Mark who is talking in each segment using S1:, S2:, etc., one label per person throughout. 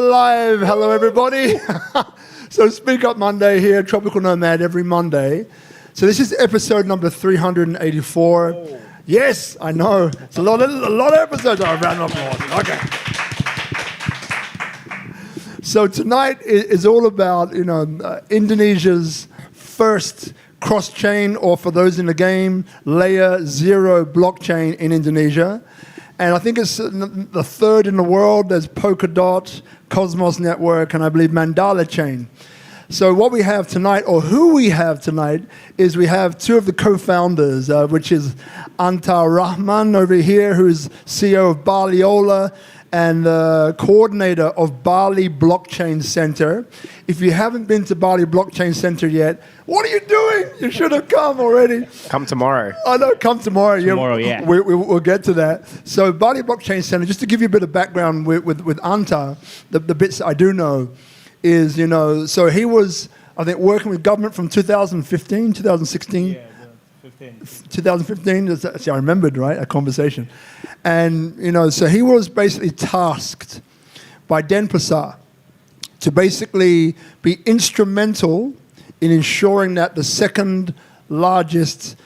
S1: Live. Hello, everybody. So Speak Up Monday here, Tropical Nomad every Monday. So this is episode number 384. Oh. Yes, I know. It's a lot of episodes. Oh, round of applause. Okay. So tonight is all about, Indonesia's first cross-chain, or for those in the game, layer 0 blockchain in Indonesia. And I think it's the third in the world. There's Polkadot, Cosmos Network, and I believe Mandala Chain. So what we have tonight, or who we have tonight, is we have two of the co-founders, which is Rahman over here, who is CEO of Baliola and the coordinator of Bali Blockchain Center. If you haven't been to Bali Blockchain Center yet, what are you doing? You should have come already.
S2: Come tomorrow.
S1: I know, come tomorrow.
S2: Tomorrow, yeah.
S1: We'll get to that. So Bali Blockchain Center, just to give you a bit of background with Anta, the bits I do know is, so he was, I think, working with government from 2015, 2016.
S3: Yeah.
S1: 2015, see, I remembered, right, a conversation. And, so he was basically tasked by Denpasar to basically be instrumental in ensuring that the second largest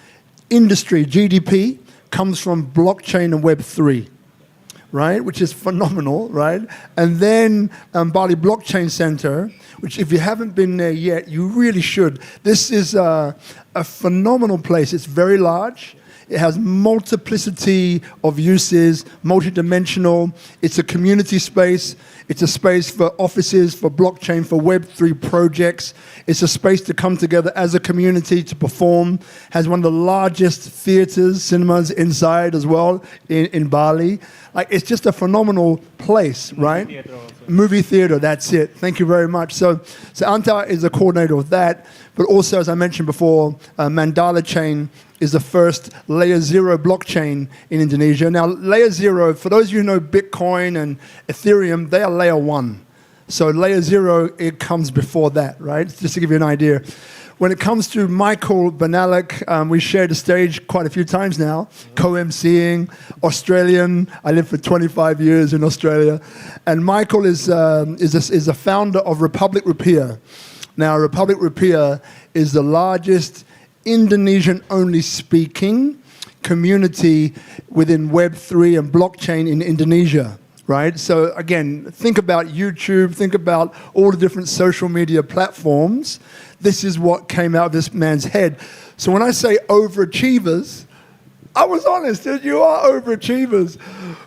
S1: industry, GDP, comes from blockchain and Web3, right, which is phenomenal, right? And then Bali Blockchain Center, which if you haven't been there yet, you really should. This is a phenomenal place. It's very large. It has multiplicity of uses, multidimensional. It's a community space. It's a space for offices, for blockchain, for Web3 projects. It's a space to come together as a community to perform. Has one of the largest theaters, cinemas inside as well in Bali. Like, it's just a phenomenal place, right? Movie theater, that's it. Thank you very much. So Anta is the coordinator of that, but also, as I mentioned before, Mandala Chain is the first layer 0 blockchain in Indonesia. Now, layer 0, for those of you who know Bitcoin and Ethereum, they are layer 1. So layer 0, it comes before that, right? Just to give you an idea. When it comes to Michael Bennallack, we shared the stage quite a few times now, co-emceeing, Australian. I lived for 25 years in Australia. And Michael is a founder of Republik. Now, Republik is the largest Indonesian-only speaking community within Web3 and blockchain in Indonesia, right? So again, think about YouTube, think about all the different social media platforms. This is what came out of this man's head. So when I say overachievers, I was honest, you are overachievers.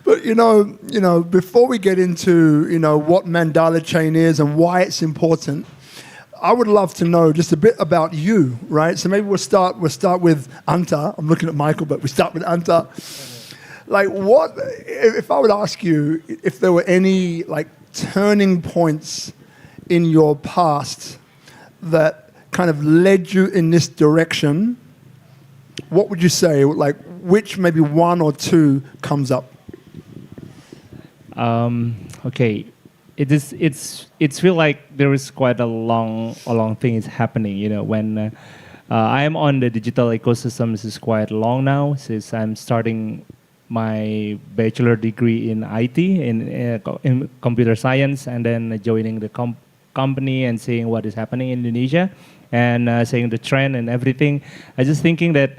S1: But before we get into, what Mandala Chain is and why it's important, I would love to know just a bit about you, right? So maybe we'll start with Anta. I'm looking at Michael, but we start with Anta. Like, what if I would ask you if there were any turning points in your past that kind of led you in this direction? What would you say? Like, which maybe one or two comes up?
S3: Okay. It's feel like there is quite a long thing is happening. When I am on the digital ecosystem, this is quite long now since I'm starting my bachelor degree in IT in computer science, and then joining the company and seeing what is happening in Indonesia and seeing the trend and everything. I just thinking that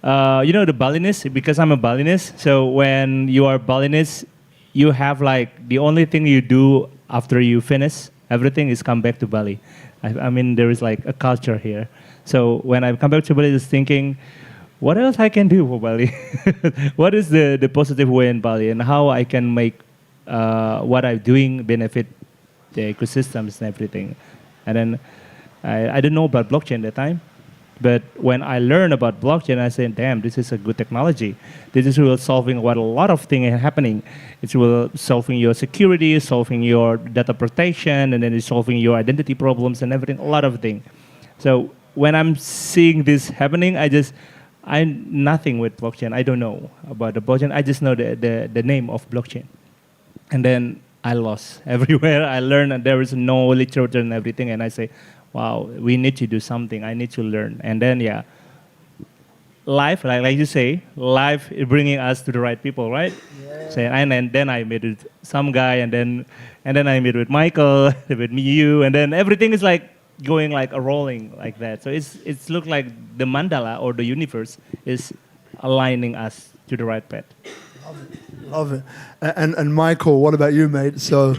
S3: the Balinese, because I'm a Balinese. So when you are Balinese, you have the only thing you do after you finish everything is come back to Bali. I mean, there is a culture here. So when I come back to Bali, just thinking, what else I can do for Bali? What is the positive way in Bali, and how I can make what I'm doing benefit the ecosystems and everything. And then I didn't know about blockchain at the time. But when I learned about blockchain, I said, damn, this is a good technology. This is really solving what a lot of things are happening. It's really solving your security, solving your data protection, and then it's solving your identity problems and everything, a lot of things. So when I'm seeing this happening, I'm nothing with blockchain. I don't know about the blockchain. I just know the name of blockchain. And then I lost everywhere. I learned that there is no literature and everything, and I say, wow, we need to do something. I need to learn. And then, life, like you say, life is bringing us to the right people, right? Yeah. So, and then I met with some guy, and then I met with Michael, with me, you, and then everything is like going like a rolling like that. So it's look like the mandala or the universe is aligning us to the right path.
S1: Love it. And Michael, what about you, mate? So,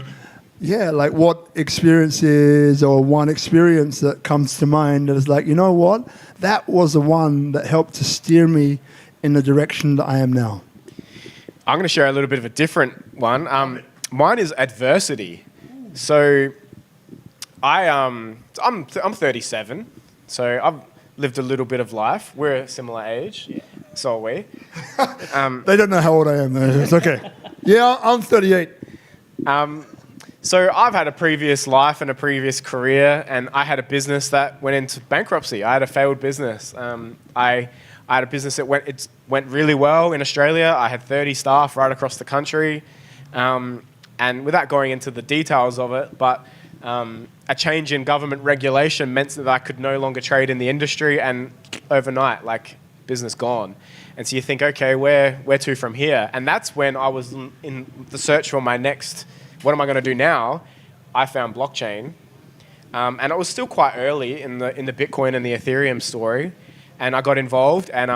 S1: yeah, like what experiences or one experience that comes to mind that is like, you know what? That was the one that helped to steer me in the direction that I am now.
S2: I'm going to share a little bit of a different one. Mine is adversity. So I'm 37, so I've lived a little bit of life. We're a similar age, yeah. So are we.
S1: They don't know how old I am, though. It's okay. Yeah, I'm 38.
S2: So I've had a previous life and a previous career, and I had a business that went into bankruptcy. I had a failed business. I had a business that went really well in Australia. I had 30 staff right across the country, and without going into the details of it, but a change in government regulation meant that I could no longer trade in the industry, and overnight, like, business gone. And so you think, okay, where to from here? And that's when I was in the search for my next, what am I going to do now? I found blockchain. And it was still quite early in the Bitcoin and the Ethereum story. And I got involved, and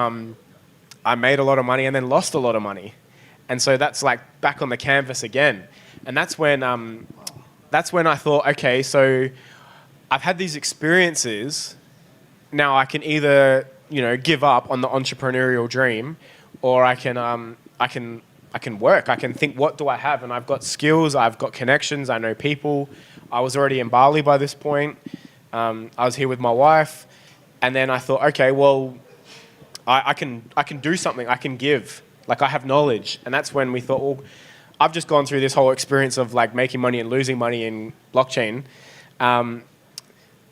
S2: I made a lot of money and then lost a lot of money. And so that's like back on the canvas again. And that's when I thought, okay, so I've had these experiences. Now I can either, give up on the entrepreneurial dream, or I can work. I can think, what do I have? And I've got skills. I've got connections. I know people. I was already in Bali by this point. I was here with my wife, and then I thought, okay, well, I can do something. I can give. Like, I have knowledge, and that's when we thought, well, I've just gone through this whole experience of like making money and losing money in blockchain.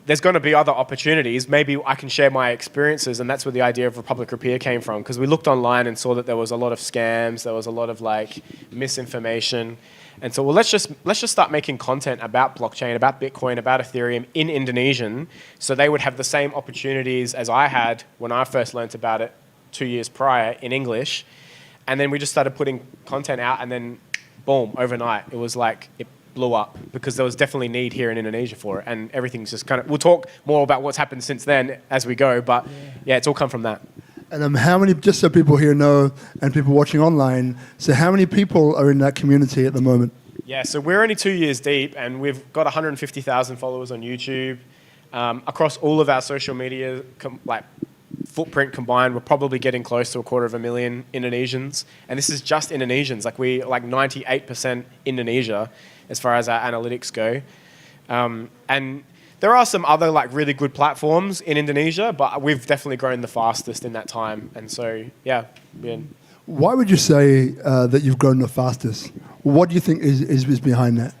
S2: There's going to be other opportunities. Maybe I can share my experiences, and that's where the idea of Republik came from. Because we looked online and saw that there was a lot of scams, there was a lot of like misinformation, and so well, let's just start making content about blockchain, about Bitcoin, about Ethereum in Indonesian, so they would have the same opportunities as I had when I first learnt about it 2 years prior in English. And then we just started putting content out, and then boom, overnight, it was like it blew up because there was definitely need here in Indonesia for it, and everything's just kind of. We'll talk more about what's happened since then as we go, but yeah, it's all come from that.
S1: And how many? Just so people here know, and people watching online, so how many people are in that community at the moment?
S2: Yeah, so we're only 2 years deep, and we've got 150,000 followers on YouTube. Across all of our social media, footprint combined, we're probably getting close to 250,000 Indonesians, and this is just Indonesians. Like, we 98% Indonesia as far as our analytics go, and there are some other like really good platforms in Indonesia, but we've definitely grown the fastest in that time. And so yeah.
S1: Why would you say that you've grown the fastest? What do you think is behind that?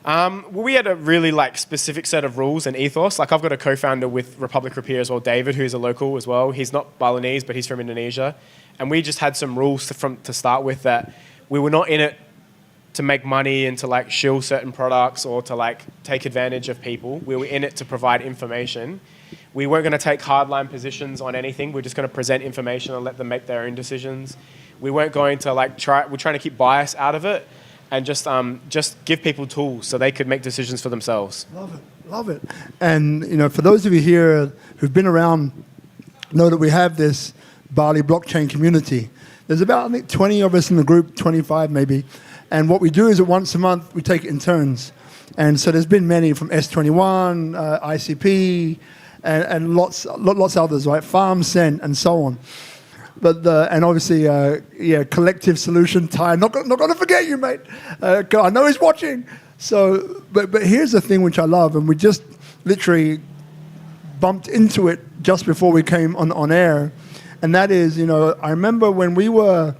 S2: Well, we had a really like specific set of rules and ethos. Like, I've got a co-founder with Republik as well, David, who's a local as well. He's not Balinese, but he's from Indonesia. And we just had some rules to start with, that we were not in it to make money and to like shill certain products or to like take advantage of people. We were in it to provide information. We weren't going to take hardline positions on anything. We're just going to present information and let them make their own decisions. We weren't going to like we're trying to keep bias out of it, and just give people tools so they could make decisions for themselves.
S1: Love it. And for those of you here who've been around, know that we have this Bali blockchain community. There's about, I think, 20 of us in the group, 25 maybe. And what we do is that once a month we take it in turns. And so there's been many from S21, ICP, and lots others, right? Farm Cent and so on. But and obviously, Collective Solution, Ty. Not going to forget you, mate. I know he's watching. So, but here's the thing which I love, and we just literally bumped into it just before we came on air, and that is, I remember when we were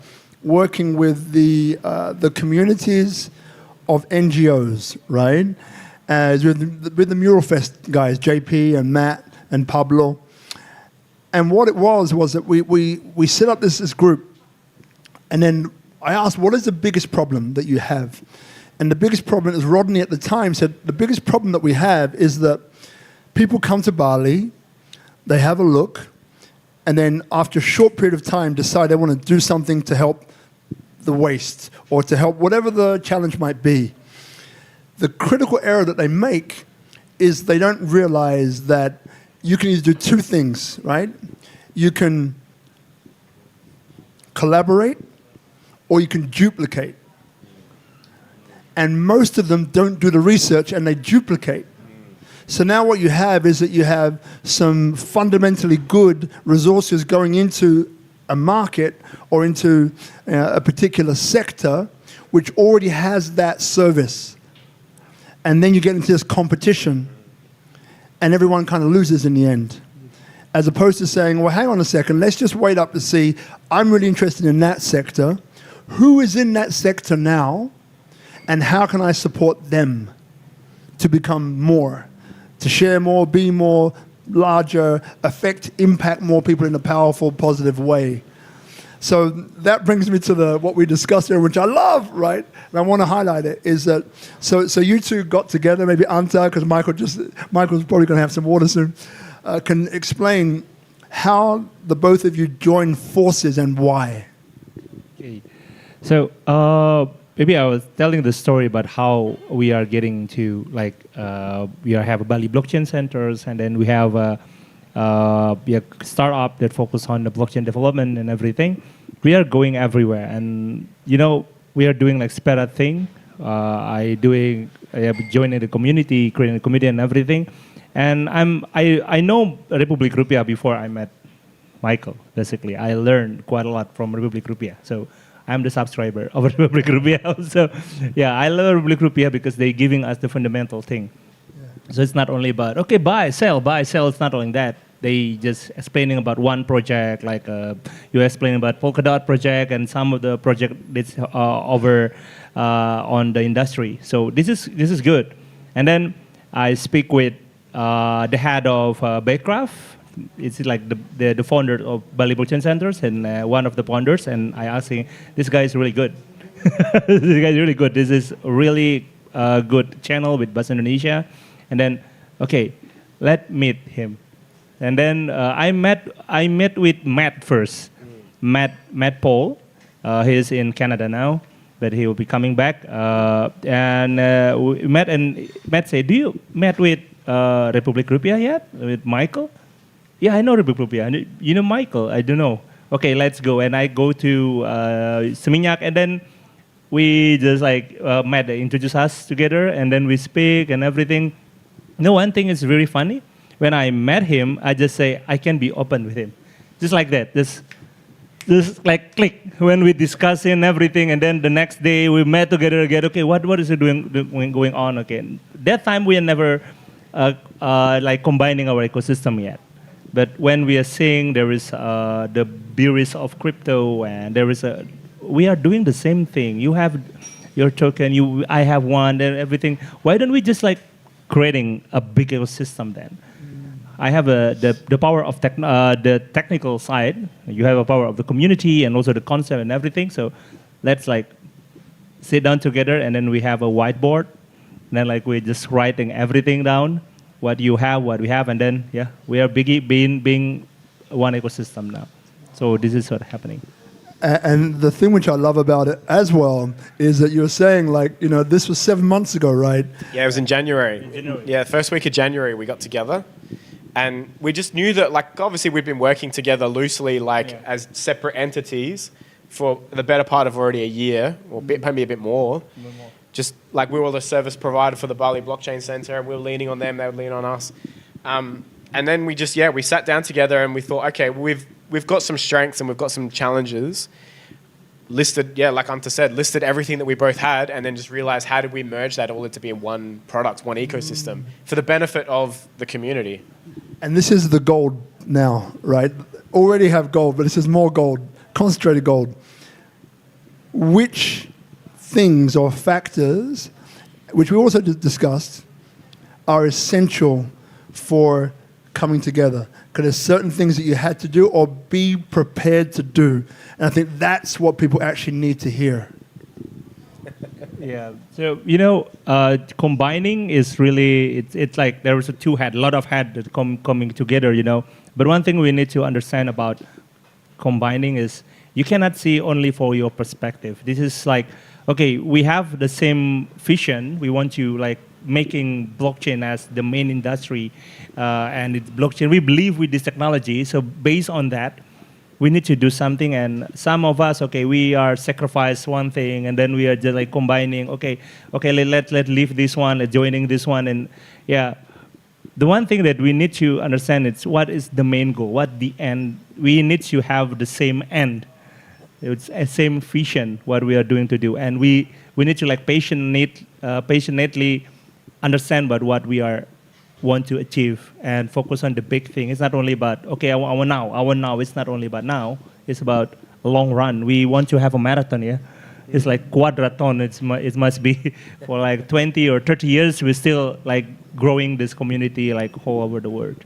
S1: working with the communities of NGOs, right? With the Mural Fest guys, JP and Matt and Pablo. And what it was that we set up this group, and then I asked, what is the biggest problem that you have? And the biggest problem, as Rodney at the time said, the biggest problem that we have is that people come to Bali, they have a look, and then after a short period of time decide they want to do something to help the waste or to help whatever the challenge might be. The critical error that they make is they don't realize that you can either do two things, right? You can collaborate or you can duplicate. And most of them don't do the research and they duplicate. So now what you have is that you have some fundamentally good resources going into a market or into a particular sector which already has that service. And then you get into this competition and everyone kind of loses in the end. As opposed to saying, well, hang on a second, let's just wait up to see, I'm really interested in that sector. Who is in that sector now? And how can I support them to become more, to share more, be more, larger, affect, impact more people in a powerful, positive way? So that brings me to what we discussed here, which I love, right? And I want to highlight it, is that, so you two got together, maybe Anta, because Michael's probably going to have some water soon, can explain how the both of you joined forces and why.
S3: Okay. So maybe I was telling the story about how we are getting to we have Bali blockchain centers, and then we have a startup that focus on the blockchain development and everything. We are going everywhere, and we are doing like Spera thing. I have joined the community, creating a community and everything. And I know Republik Rupiah before I met Michael. Basically, I learned quite a lot from Republik Rupiah. So I'm the subscriber of Republik Rupiah. So yeah, I love Republik Rupiah because they're giving us the fundamental thing. Yeah. So it's not only about buy, sell. It's not only that. They just explaining about one project, like you explaining about Polkadot project and some of the project that's over on the industry. So this is good. And then I speak with the head of Baycraft. It's like the founder of Bali Blockchain Centers and one of the founders. And I asked him, this guy is really good. This guy is really good. This is really good channel with Bahasa Indonesia. And then, let's meet him. And then I met with Matt first. Matt Paul. He's in Canada now, but he will be coming back. And we met, and Matt said, "Do you met with Republik Rupiah yet? With Michael?" "Yeah, I know Republik Rupiah. You know Michael? I don't know." "Okay, let's go." And I go to Seminyak, and then we just met, introduce us together, and then we speak and everything. One thing is really funny. When I met him, I just say, I can be open with him. Just like that. Just like click when we discuss and everything. And then the next day we met together again. Okay, what is it going on? Okay. That time we are never combining our ecosystem yet. But when we are seeing there is the berries of crypto and we are doing the same thing. You have your token, I have one and everything. Why don't we just creating a big ecosystem then? I have the power of the technical side. You have a power of the community and also the concept and everything. So let's sit down together, and then we have a whiteboard. And then we're just writing everything down, what you have, what we have, and then we are being one ecosystem now. So this is what's happening.
S1: And the thing which I love about it as well is that you're saying this was 7 months ago, right?
S2: Yeah, it was in January. Yeah, first week of January we got together. And we just knew that, obviously we've been working together loosely, as separate entities for the better part of already a year, or maybe a bit more. Just we were the service provider for the Bali Blockchain Center, and we were leaning on them, they would lean on us. And then we just, we sat down together and we thought, okay, we've got some strengths and we've got some challenges. Listed, like Anta said, listed everything that we both had, and then just realized how did we merge that all into being one product, one ecosystem, for the benefit of the community.
S1: And this is the gold now, right? Already have gold, but this is more gold, concentrated gold. Which things or factors, which we also discussed, are essential for coming together? Because there's certain things that you had to do or be prepared to do. And I think that's what people actually need to hear.
S3: Yeah. So, combining is really, it's like there was a lot of head that coming together, But one thing we need to understand about combining is you cannot see only for your perspective. This is like, okay, we have the same vision. We want to like making blockchain as the main industry, and it's blockchain. We believe with this technology. So based on that, we need to do something. And some of us, okay, we are sacrifice one thing, and then we are just like combining. Okay, let leave this one, joining this one, and yeah. The one thing that we need to understand is what is the main goal, what the end. We need to have the same end. It's a same vision what we are doing to do, and we need to like patiently understand about what we are want to achieve and focus on the big thing. It's not only about okay, I want now. It's not only about now. It's about a long run. We want to have a marathon, yeah. It's like quadrathon. It must be for like 20 or 30 years. We're still like growing this community like all over the world.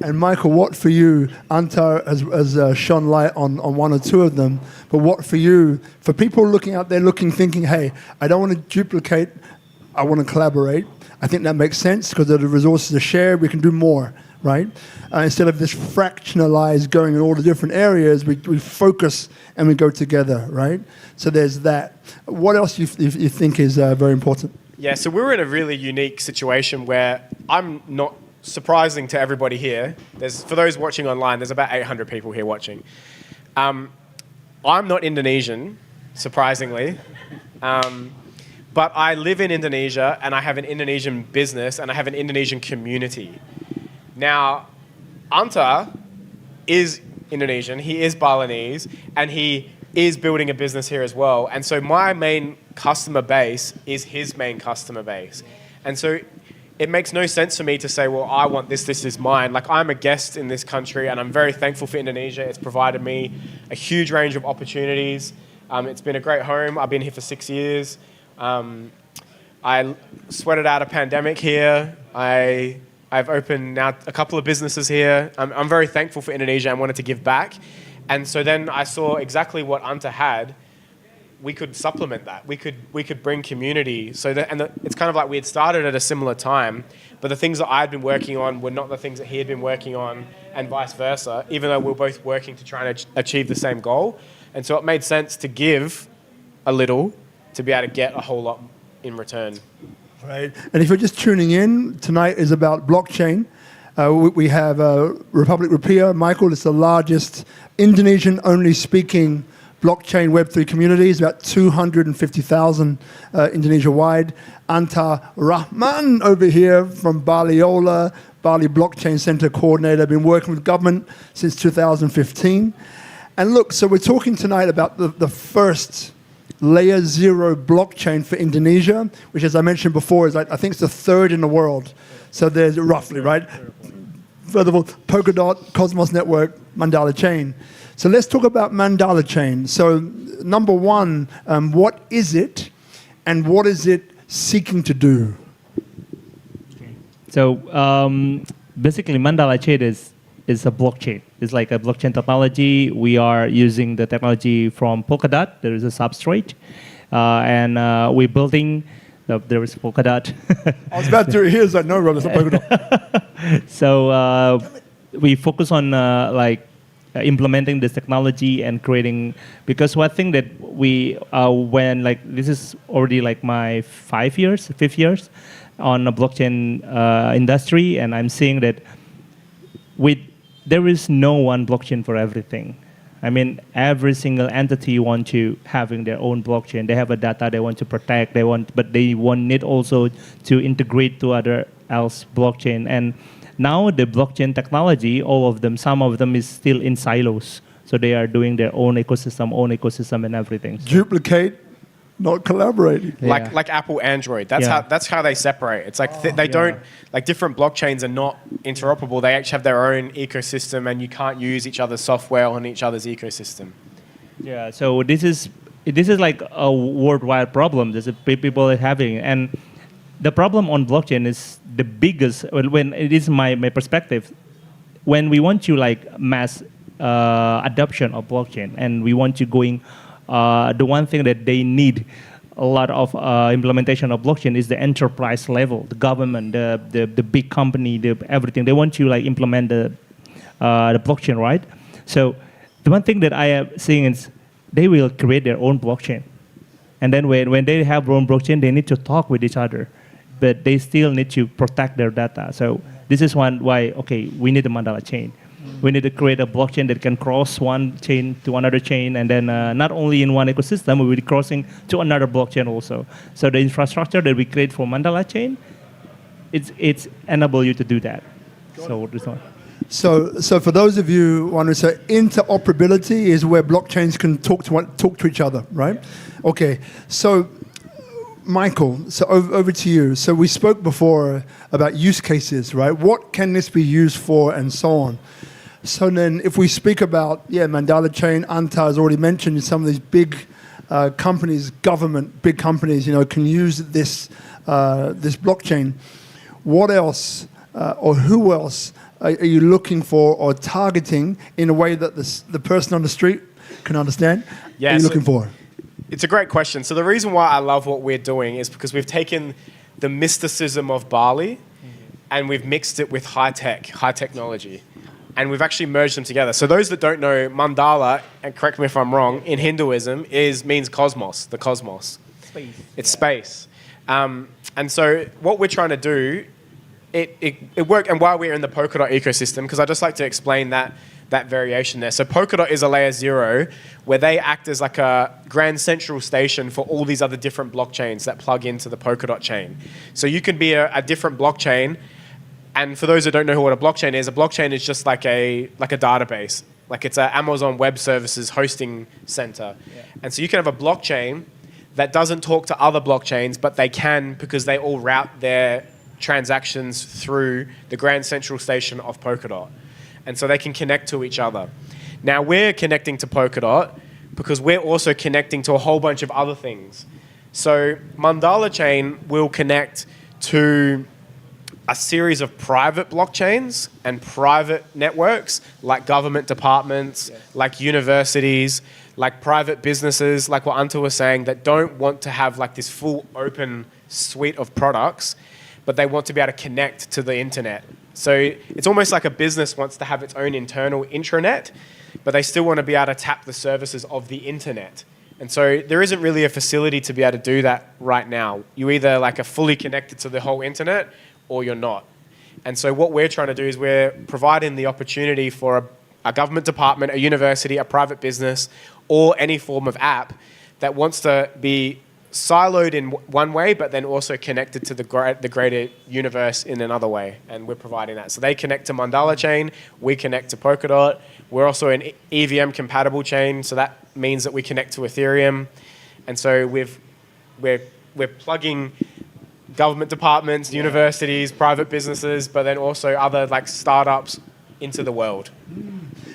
S1: And Michael, what for you? Anta has shone light on one or two of them. But what for you? For people looking out there, thinking, hey, I don't want to duplicate. I want to collaborate. I think that makes sense because the resources are shared. We can do more, right? Instead of this fractionalized going in all the different areas, we focus and we go together, right? So there's that. What else you think is very important?
S2: Yeah, so we're in a really unique situation where I'm not surprising to everybody here. For those watching online, there's about 800 people here watching. I'm not Indonesian, surprisingly. But I live in Indonesia, and I have an Indonesian business, and I have an Indonesian community. Now, Anta is Indonesian, he is Balinese, and he is building a business here as well. And so my main customer base is his main customer base. And so it makes no sense for me to say, well, I want this is mine. Like, I'm a guest in this country, and I'm very thankful for Indonesia. It's provided me a huge range of opportunities. It's been a great home. I've been here for 6 years. I sweated out a pandemic here. I've opened now a couple of businesses here. I'm very thankful for Indonesia and wanted to give back. And so then I saw exactly what Anta had. We could supplement that. We could bring community. It's kind of like we had started at a similar time, but the things that I'd been working on were not the things that he had been working on, and vice versa, even though we were both working to try and achieve the same goal. And so it made sense to give a little to be able to get a whole lot in return.
S1: Right. And if you're just tuning in, tonight is about blockchain. We have Republik Rupiah. Michael, it's the largest Indonesian-only speaking blockchain Web3 community. It's about 250,000 Indonesia-wide. Anta Rahman over here from Baliola, Bali Blockchain Center Coordinator, been working with government since 2015. And look, so we're talking tonight about the first layer 0 blockchain for Indonesia, which, as I mentioned before, is like, I think it's the third in the world. So there's roughly, right? Furthermore, Polkadot, Cosmos Network, Mandala Chain. So let's talk about Mandala Chain. So number one, what is it, and what is it seeking to do?
S3: So basically, Mandala Chain is a blockchain. It's like a blockchain technology. We are using the technology from Polkadot. There is a substrate, and we're building. There is Polkadot.
S1: I was about to hear that. No, Rob, it's not Polkadot.
S3: So we focus on implementing this technology and creating, because one thing that we when like this is already like my 5th years on the blockchain industry, and I'm seeing that there is no one blockchain for everything. I mean, every single entity want to having their own blockchain. They have a data they want to protect. But they need also to integrate to other else blockchain. And now the blockchain technology, some of them is still in silos. So they are doing their own ecosystem and everything. So.
S1: Duplicate, not collaborating.
S2: Yeah. Like Apple, Android. That's how they separate. It's like they don't, like, different blockchains are not interoperable. They actually have their own ecosystem, and you can't use each other's software on each other's ecosystem. Yeah.
S3: So this is like a worldwide problem. There's people are having, and the problem on blockchain is the biggest. When it is my perspective, when we want to like mass adoption of blockchain, and we want to going. The one thing that they need a lot of implementation of blockchain is the enterprise level, the government, the big company, everything. They want to like implement the the blockchain, right? So the one thing that I am seeing is they will create their own blockchain. And then when they have their own blockchain, they need to talk with each other. But they still need to protect their data. So this is why, okay, we need a Mandala chain. We need to create a blockchain that can cross one chain to another chain, and then not only in one ecosystem, we will be crossing to another blockchain also. So the infrastructure that we create for Mandala chain, it's enable you to do that. So this one.
S1: So for those of you wondering, so interoperability is where blockchains can talk to each other, right? Okay. So Michael, so over to you. So we spoke before about use cases, right? What can this be used for, and so on. So then, if we speak about Mandala Chain, Anta has already mentioned some of these big companies, big companies, can use this blockchain. What else, or who else are you looking for or targeting in a way that the person on the street can understand?
S2: Yeah,
S1: what are you looking for?
S2: It's a great question. So the reason why I love what we're doing is because we've taken the mysticism of Bali and we've mixed it with high technology. And we've actually merged them together. So those that don't know, Mandala, and correct me if I'm wrong, in Hinduism means cosmos, the cosmos.
S3: Space.
S2: It's space. And so what we're trying to do, it worked, and why we're in the Polkadot ecosystem, because I'd just like to explain that variation there. So Polkadot is a layer 0 where they act as like a grand central station for all these other different blockchains that plug into the Polkadot chain. So you can be a different blockchain. And for those that don't know what a blockchain is just like a database. Like it's an Amazon Web Services hosting center. Yeah. And so you can have a blockchain that doesn't talk to other blockchains, but they can because they all route their transactions through the grand central station of Polkadot. And so they can connect to each other. Now we're connecting to Polkadot because we're also connecting to a whole bunch of other things. So Mandala Chain will connect to a series of private blockchains and private networks, like government departments, like universities, like private businesses, like what Anta was saying, that don't want to have like this full open suite of products, but they want to be able to connect to the internet. So it's almost like a business wants to have its own internal intranet, but they still want to be able to tap the services of the internet. And so there isn't really a facility to be able to do that right now. You either like are fully connected to the whole internet or you're not. And so what we're trying to do is we're providing the opportunity for a government department, a university, a private business, or any form of app that wants to be siloed in one way, but then also connected to the greater universe in another way. And we're providing that. So they connect to Mandala Chain, we connect to Polkadot. We're also an EVM compatible chain, so that means that we connect to Ethereum. And so we're plugging government departments, universities, private businesses, but then also other like startups into the world.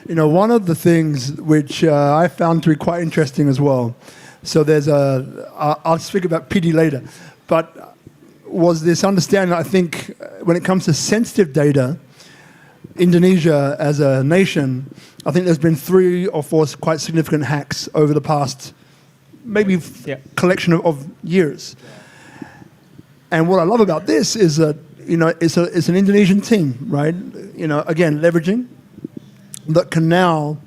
S1: One of the things which I found to be quite interesting as well, so I'll speak about PD later, but was this understanding, I think, when it comes to sensitive data, Indonesia as a nation, I think there's been 3 or 4 quite significant hacks over the past maybe collection of years. And what I love about this is that, it's an Indonesian team, right? Again, leveraging that can now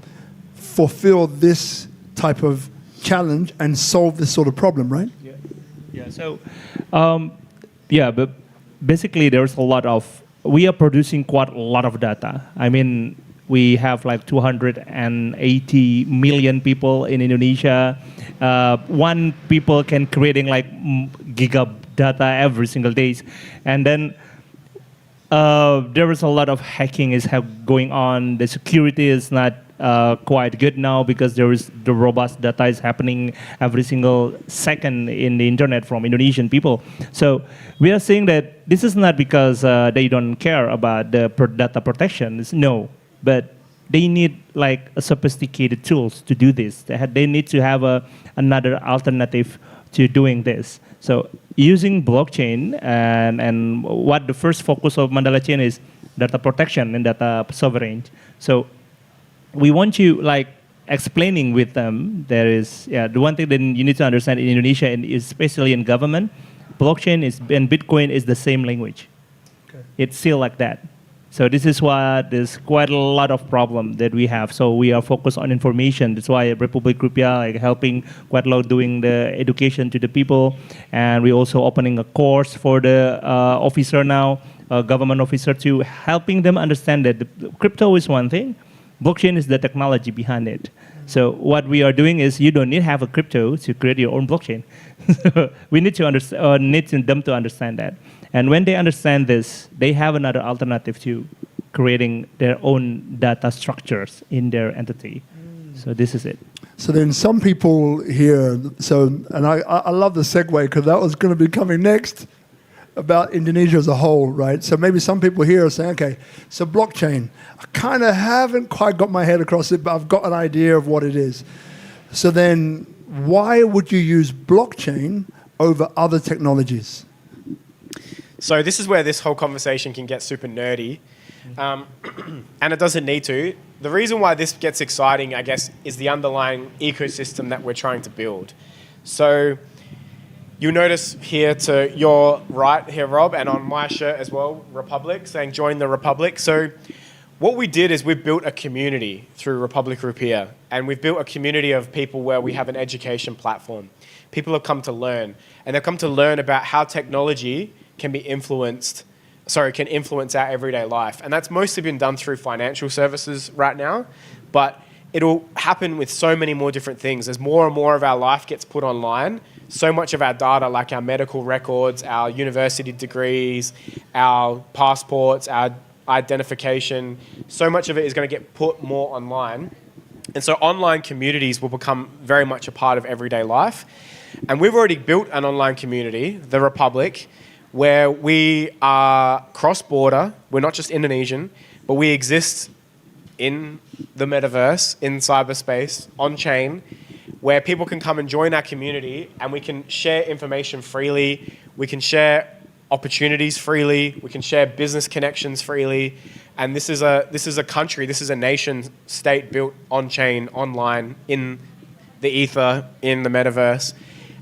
S1: fulfill this type of challenge and solve this sort of problem, right?
S3: Yeah. So, but basically there's we are producing quite a lot of data. I mean, we have like 280 million people in Indonesia. One people can creating like giga data every single day. And then there is a lot of hacking going on. The security is not quite good now because there is the robust data is happening every single second in the internet from Indonesian people. So we are saying that this is not because they don't care about the data protection. No, but they need like a sophisticated tools to do this. They need to have another alternative to doing this. So using blockchain and what the first focus of Mandala Chain is data protection and data sovereignty. So we want you like explaining with them. There is the one thing that you need to understand in Indonesia and especially in government, blockchain and Bitcoin is the same language. Okay. It's still like that. So this is why there's quite a lot of problem that we have. So we are focused on information. That's why Republik Rupiah like helping quite a lot doing the education to the people, and we also opening a course for the officer now, government officer, to helping them understand that the crypto is one thing, blockchain is the technology behind it. So what we are doing is you don't need to have a crypto to create your own blockchain. We need to need them to understand that. And when they understand this, they have another alternative to creating their own data structures in their entity. So this is it.
S1: So then some people here, and I love the segue because that was going to be coming next about Indonesia as a whole, right? So maybe some people here are saying, okay, so blockchain, I kind of haven't quite got my head across it, but I've got an idea of what it is. So then why would you use blockchain over other technologies?
S2: So this is where this whole conversation can get super nerdy, and it doesn't need to. The reason why this gets exciting, I guess, is the underlying ecosystem that we're trying to build. So you'll notice here to your right here, Rob, and on my shirt as well, Republic, saying join the Republic. So what we did is we built a community through Republik Rupiah, and we've built a community of people where we have an education platform. People have come to learn, and they've come to learn about how technology can influence our everyday life. And that's mostly been done through financial services right now, but it'll happen with so many more different things. As more and more of our life gets put online, so much of our data, like our medical records, our university degrees, our passports, our identification, so much of it is going to get put more online. And so online communities will become very much a part of everyday life. And we've already built an online community, the Republic, where we are cross-border. We're not just Indonesian, but we exist in the metaverse, in cyberspace, on-chain, where people can come and join our community, and we can share information freely, we can share opportunities freely, we can share business connections freely, and this is a country, this is a nation state built on-chain, online, in the ether, in the metaverse.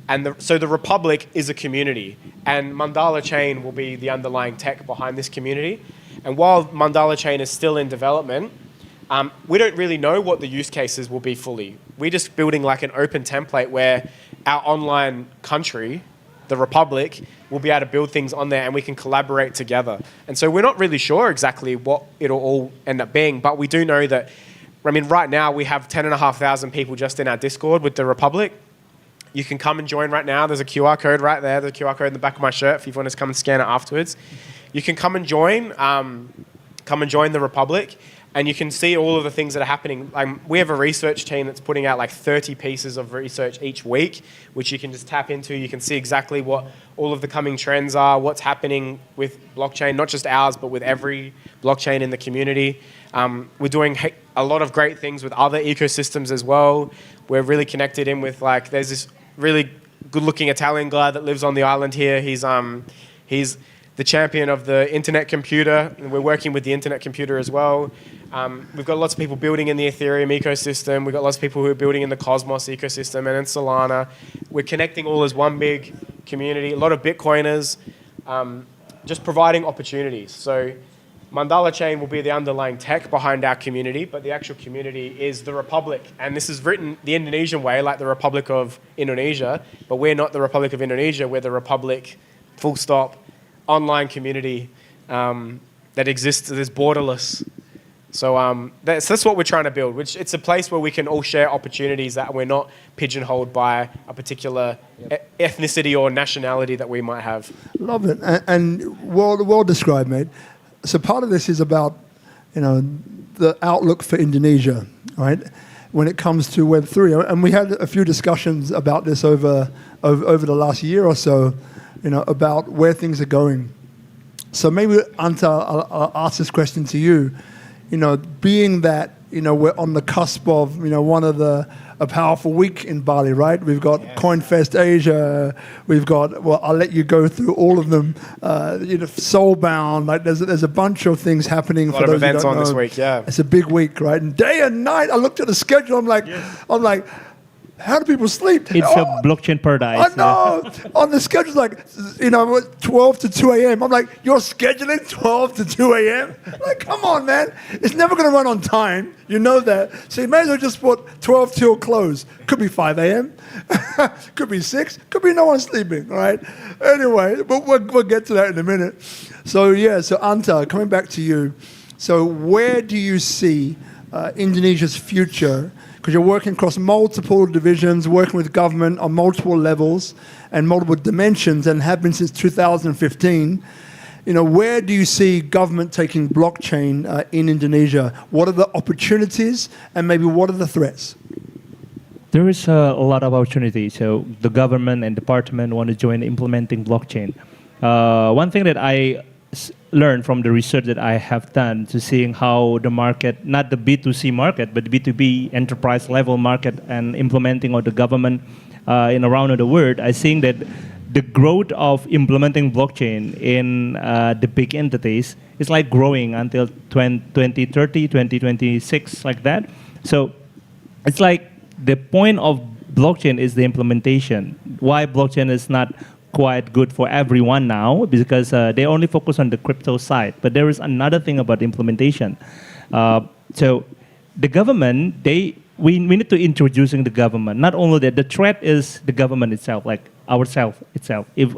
S2: And so the Republic is a community, and Mandala Chain will be the underlying tech behind this community. And while Mandala Chain is still in development, we don't really know what the use cases will be fully. We're just building like an open template where our online country, the Republic, will be able to build things on there and we can collaborate together. And so we're not really sure exactly what it'll all end up being, but we do know that, I mean, right now we have 10,500 people just in our Discord with the Republic. You can come and join right now. There's a QR code right there. There's a QR code in the back of my shirt if you want to come and scan it afterwards. You can come and join the Republic, and you can see all of the things that are happening. We have a research team that's putting out like 30 pieces of research each week, which you can just tap into. You can see exactly what all of the coming trends are, what's happening with blockchain, not just ours, but with every blockchain in the community. We're doing a lot of great things with other ecosystems as well. We're really connected in with, like, there's this really good-looking Italian guy that lives on the island here. He's the champion of the internet computer, and we're working with the internet computer as well. We've got lots of people building in the Ethereum ecosystem. We've got lots of people who are building in the Cosmos ecosystem and in Solana. We're connecting all as one big community. A lot of Bitcoiners, just providing opportunities. So Mandala Chain will be the underlying tech behind our community, but the actual community is the Republic. And this is written the Indonesian way, like the Republic of Indonesia, but we're not the Republic of Indonesia. We're the Republic, full stop, online community that exists, that is borderless. So that's what we're trying to build, which it's a place where we can all share opportunities, that we're not pigeonholed by a particular ethnicity or nationality that we might have.
S1: Love it. And well described, mate. So part of this is about, the outlook for Indonesia, right? When it comes to Web3. And we had a few discussions about this over the last year or so, about where things are going. So maybe, Anta, I'll ask this question to you. Being that, we're on the cusp of, one of a powerful week in Bali, right? We've got CoinFest Asia. We've got, I'll let you go through all of them. Soulbound, like there's a bunch of things happening.
S2: A lot of events on this week, yeah.
S1: It's a big week, right? And day and night, I looked at the schedule. I'm like, how do people sleep?
S3: It's a blockchain paradise.
S1: I know. On the schedule, like, 12 to 2 a.m. I'm like, you're scheduling 12 to 2 a.m.? Like, come on, man. It's never going to run on time. You know that. So you may as well just put 12 till close. Could be 5 a.m. Could be 6. Could be no one sleeping, all right? Anyway, but we'll get to that in a minute. So Anta, coming back to you. So where do you see Indonesia's future? Because you're working across multiple divisions, working with government on multiple levels and multiple dimensions, and have been since 2015. Where do you see government taking blockchain in Indonesia? What are the opportunities, and maybe what are the threats?
S3: There is a lot of opportunity. So the government and department want to join implementing blockchain. One thing that I learned from the research that I have done to seeing how the market, not the B2C market, but the B2B enterprise level market and implementing of the government in around the world, I think that the growth of implementing blockchain in the big entities is like growing until 2030, 2026, like that. So it's like the point of blockchain is the implementation. Why blockchain is not quite good for everyone now, because they only focus on the crypto side. But there is another thing about implementation. So the government, we need to introducing the government. Not only that, the threat is the government itself, like ourselves itself. If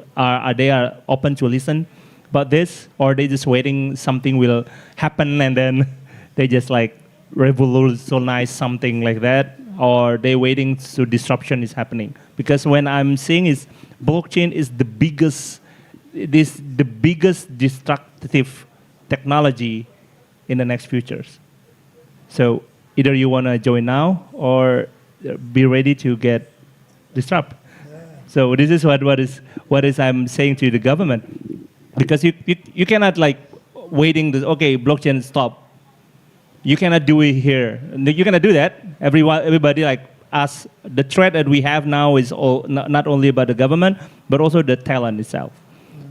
S3: they are open to listen about this, or they just waiting something will happen and then they just like revolutionize something like that, or they waiting so disruption is happening. Because when I'm seeing is blockchain is the biggest destructive technology in the next futures. So either you want to join now or be ready to get disrupted. Yeah. So this is what is I'm saying to the government, because you cannot like waiting blockchain stop. You cannot do it here. You cannot do that. Everybody like us. The threat that we have now is not only about the government, but also the talent itself.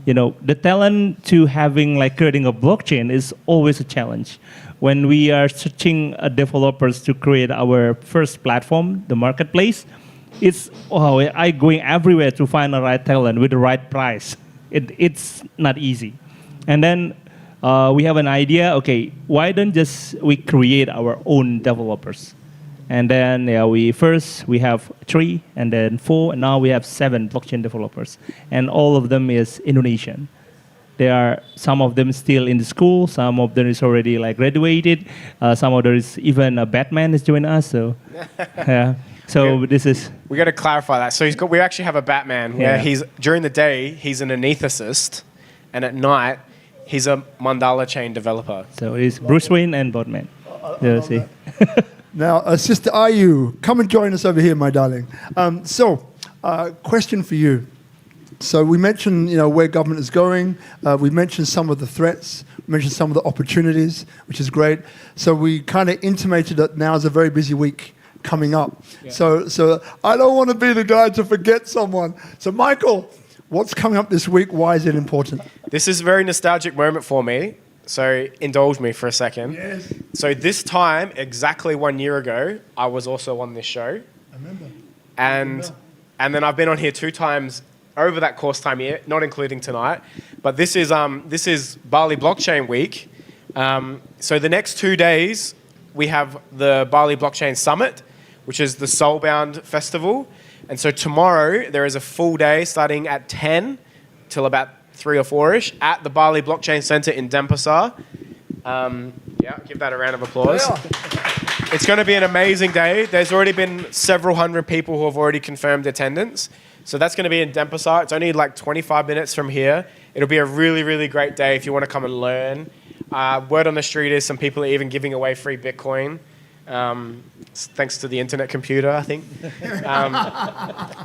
S3: The talent to having like creating a blockchain is always a challenge. When we are searching developers to create our first platform, the marketplace, it's I going everywhere to find the right talent with the right price. It's not easy. And then we have an idea. Okay, why don't we create our own developers? And then we have 3, and then 4, and now we have 7 blockchain developers, and all of them is Indonesian. Some of them still in the school, some of them is already like graduated, some of them is even a Batman is joining us. So yeah. So this is.
S2: We got to clarify that. So we actually have a Batman where during the day he's an anesthetist, and at night he's a Mandala Chain developer.
S3: So it's Bruce Wayne and Batman. See.
S1: Now, Sister Ayu, come and join us over here, my darling. Question for you. So we mentioned, where government is going. We mentioned some of the threats. We mentioned some of the opportunities, which is great. So we kind of intimated that now is a very busy week coming up. Yeah. So I don't want to be the guy to forget someone. So Michael, what's coming up this week? Why is it important?
S2: This is a very nostalgic moment for me. So indulge me for a second. Yes. So this time, exactly 1 year ago, I was also on this show.
S1: I remember.
S2: And then I've been on here 2 times over that course time here, not including tonight. But this is Bali Blockchain Week. So the next 2 days, we have the Bali Blockchain Summit, which is the Soulbound Festival. And so tomorrow, there is a full day starting at 10 till about 3 or 4-ish at the Bali Blockchain Center in Denpasar. Give that a round of applause. Yeah. It's going to be an amazing day. There's already been several hundred people who have already confirmed attendance. So that's going to be in Denpasar. It's only like 25 minutes from here. It'll be a really, really great day if you want to come and learn. Word on the street is some people are even giving away free Bitcoin. Thanks to the internet computer, I think.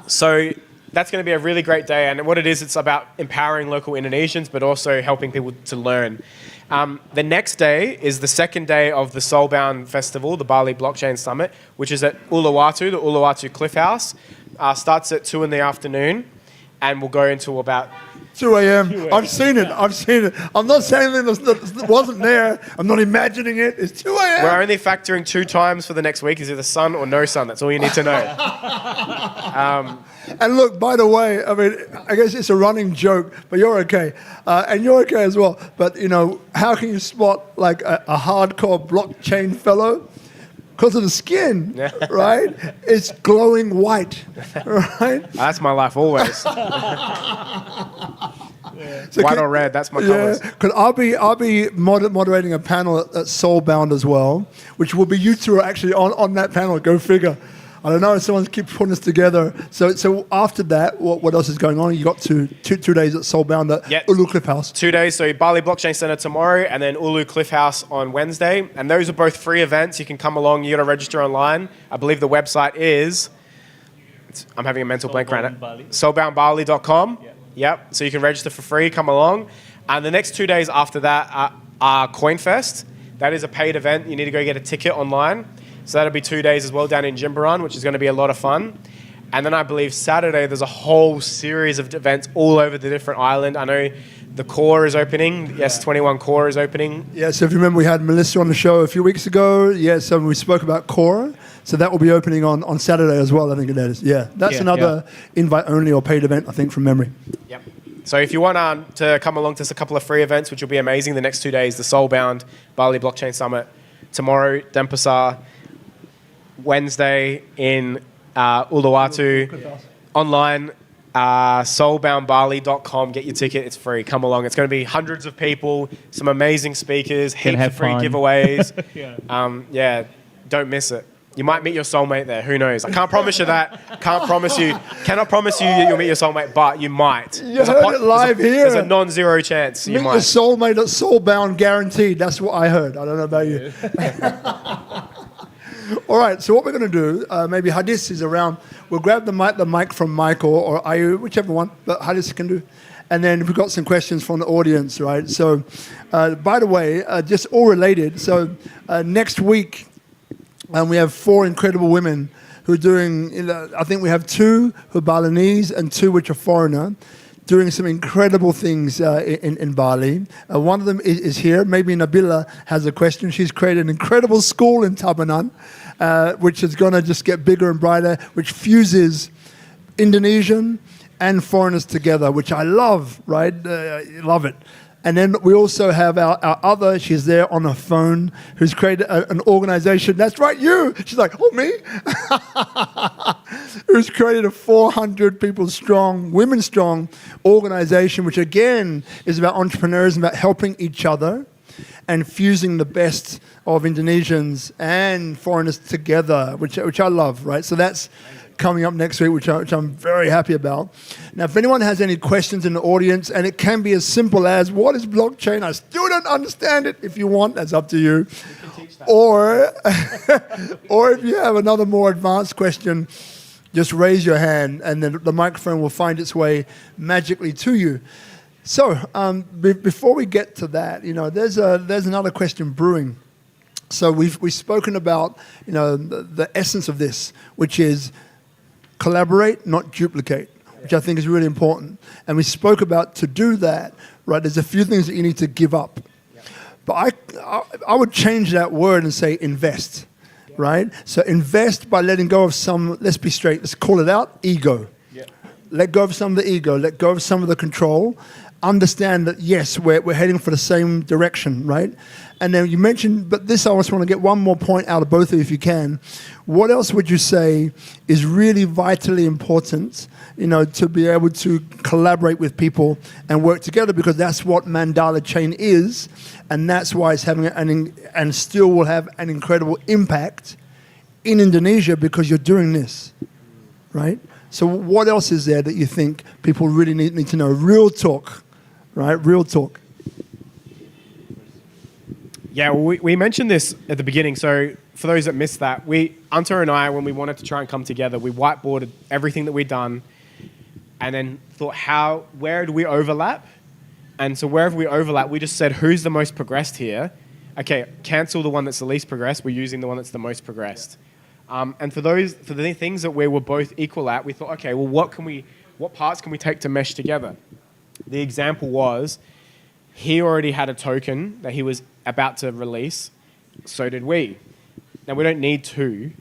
S2: So that's going to be a really great day. And what it is, it's about empowering local Indonesians, but also helping people to learn. The next day is the second day of the Soulbound Festival, the Bali Blockchain Summit, which is at Uluwatu, the Uluwatu Cliff House. Starts at 2 in the afternoon and will go into about
S1: 2 a.m. I've seen it. I'm not saying that it wasn't there. I'm not imagining it. It's 2 a.m.
S2: We're only factoring 2 times for the next week. Is either sun or no sun. That's all you need to know.
S1: And look, by the way, I mean, I guess it's a running joke, but you're okay. And you're okay as well. But, how can you spot like a hardcore blockchain fellow? Because of the skin, right? It's glowing white, right?
S2: That's my life always.
S1: So
S2: White or red, that's my colours.
S1: Because I'll be moderating a panel at Soulbound as well, which will be you two are actually on that panel. Go figure. I don't know. Someone keeps putting this together. So after that, what else is going on? You got two days at Soulbound at Ulu Cliff House.
S2: 2 days. So Bali Blockchain Center tomorrow, and then Ulu Cliff House on Wednesday. And those are both free events. You can come along. You got to register online. I believe the website is. I'm having a mental blank right now. Soulboundbali.com. Yep. So you can register for free. Come along. And the next 2 days after that are CoinFest. That is a paid event. You need to go get a ticket online. So that'll be 2 days as well down in Jimbaran, which is going to be a lot of fun. And then I believe Saturday, there's a whole series of events all over the different island. I know the Core is opening. Yes, 21 Core is opening.
S1: Yeah, so if you remember, we had Melissa on the show a few weeks ago. Yeah, so we spoke about Core. So that will be opening on Saturday as well, I think it is. Yeah, that's another invite-only or paid event, I think, from memory.
S2: Yep. So if you want to come along to a couple of free events, which will be amazing the next 2 days, the Soulbound Bali Blockchain Summit, tomorrow, Denpasar, Wednesday in Uluwatu, online, soulboundbali.com. Get your ticket. It's free. Come along. It's going to be hundreds of people, some amazing speakers, heaps of free giveaways. Don't miss it. You might meet your soulmate there. Who knows? I can't promise you that. Cannot promise you that you'll meet your soulmate, but you might.
S1: You heard it live here.
S2: There's a non-zero chance you
S1: meet
S2: might.
S1: Your soulmate at Soulbound, guaranteed. That's what I heard. I don't know about you. All right, so what we're going to do, maybe Hadis is around. We'll grab the mic from Michael or Ayu, whichever one, but Hadis can do. And then we've got some questions from the audience, right? So, by the way, just all related. So, next week, we have 4 incredible women who are doing, I think we have 2 who are Balinese and 2 which are foreigner, doing some incredible things in Bali. One of them is here. Maybe Nabila has a question. She's created an incredible school in Tabanan, which is going to just get bigger and brighter, which fuses Indonesian and foreigners together, which I love, right? Love it. And then we also have our other, she's there on her phone, who's created an organization. That's right, you. She's like, oh, me? Who's created a 400 people strong, women strong organization, which again is about entrepreneurs and about helping each other and fusing the best of Indonesians and foreigners together, which I love, right? So that's coming up next week, which I'm very happy about. Now, if anyone has any questions in the audience, and it can be as simple as, what is blockchain? I still don't understand it. If you want, that's up to you. Or if you have another more advanced question, just raise your hand, and then the microphone will find its way magically to you. So, before we get to that, there's another question brewing. So we've spoken about, the essence of this, which is collaborate, not duplicate, which I think is really important. And we spoke about to do that, right, there's a few things that you need to give up. But I would change that word and say invest, right? So invest by letting go of some, let's be straight, let's call it out, ego. Let go of some of the ego, let go of some of the control. Understand that, yes, we're heading for the same direction, right? And then you mentioned, but this I just want to get one more point out of both of you if you can. What else would you say is really vitally important, to be able to collaborate with people and work together, because that's what Mandala Chain is, and that's why it's having and still will have an incredible impact in Indonesia, because you're doing this, right? So what else is there that you think people really need to know? Real talk, right? Real talk.
S2: Yeah, well, we mentioned this at the beginning. So for those that missed that, Anta and I, when we wanted to try and come together, we whiteboarded everything that we'd done and then thought, where do we overlap? And so wherever we overlap, we just said, who's the most progressed here? Okay, cancel the one that's the least progressed. We're using the one that's the most progressed. And for the things that we were both equal at, we thought, okay, well, what parts can we take to mesh together? the example was he already had a token that he was about to release. So did we. Now, we don't need two.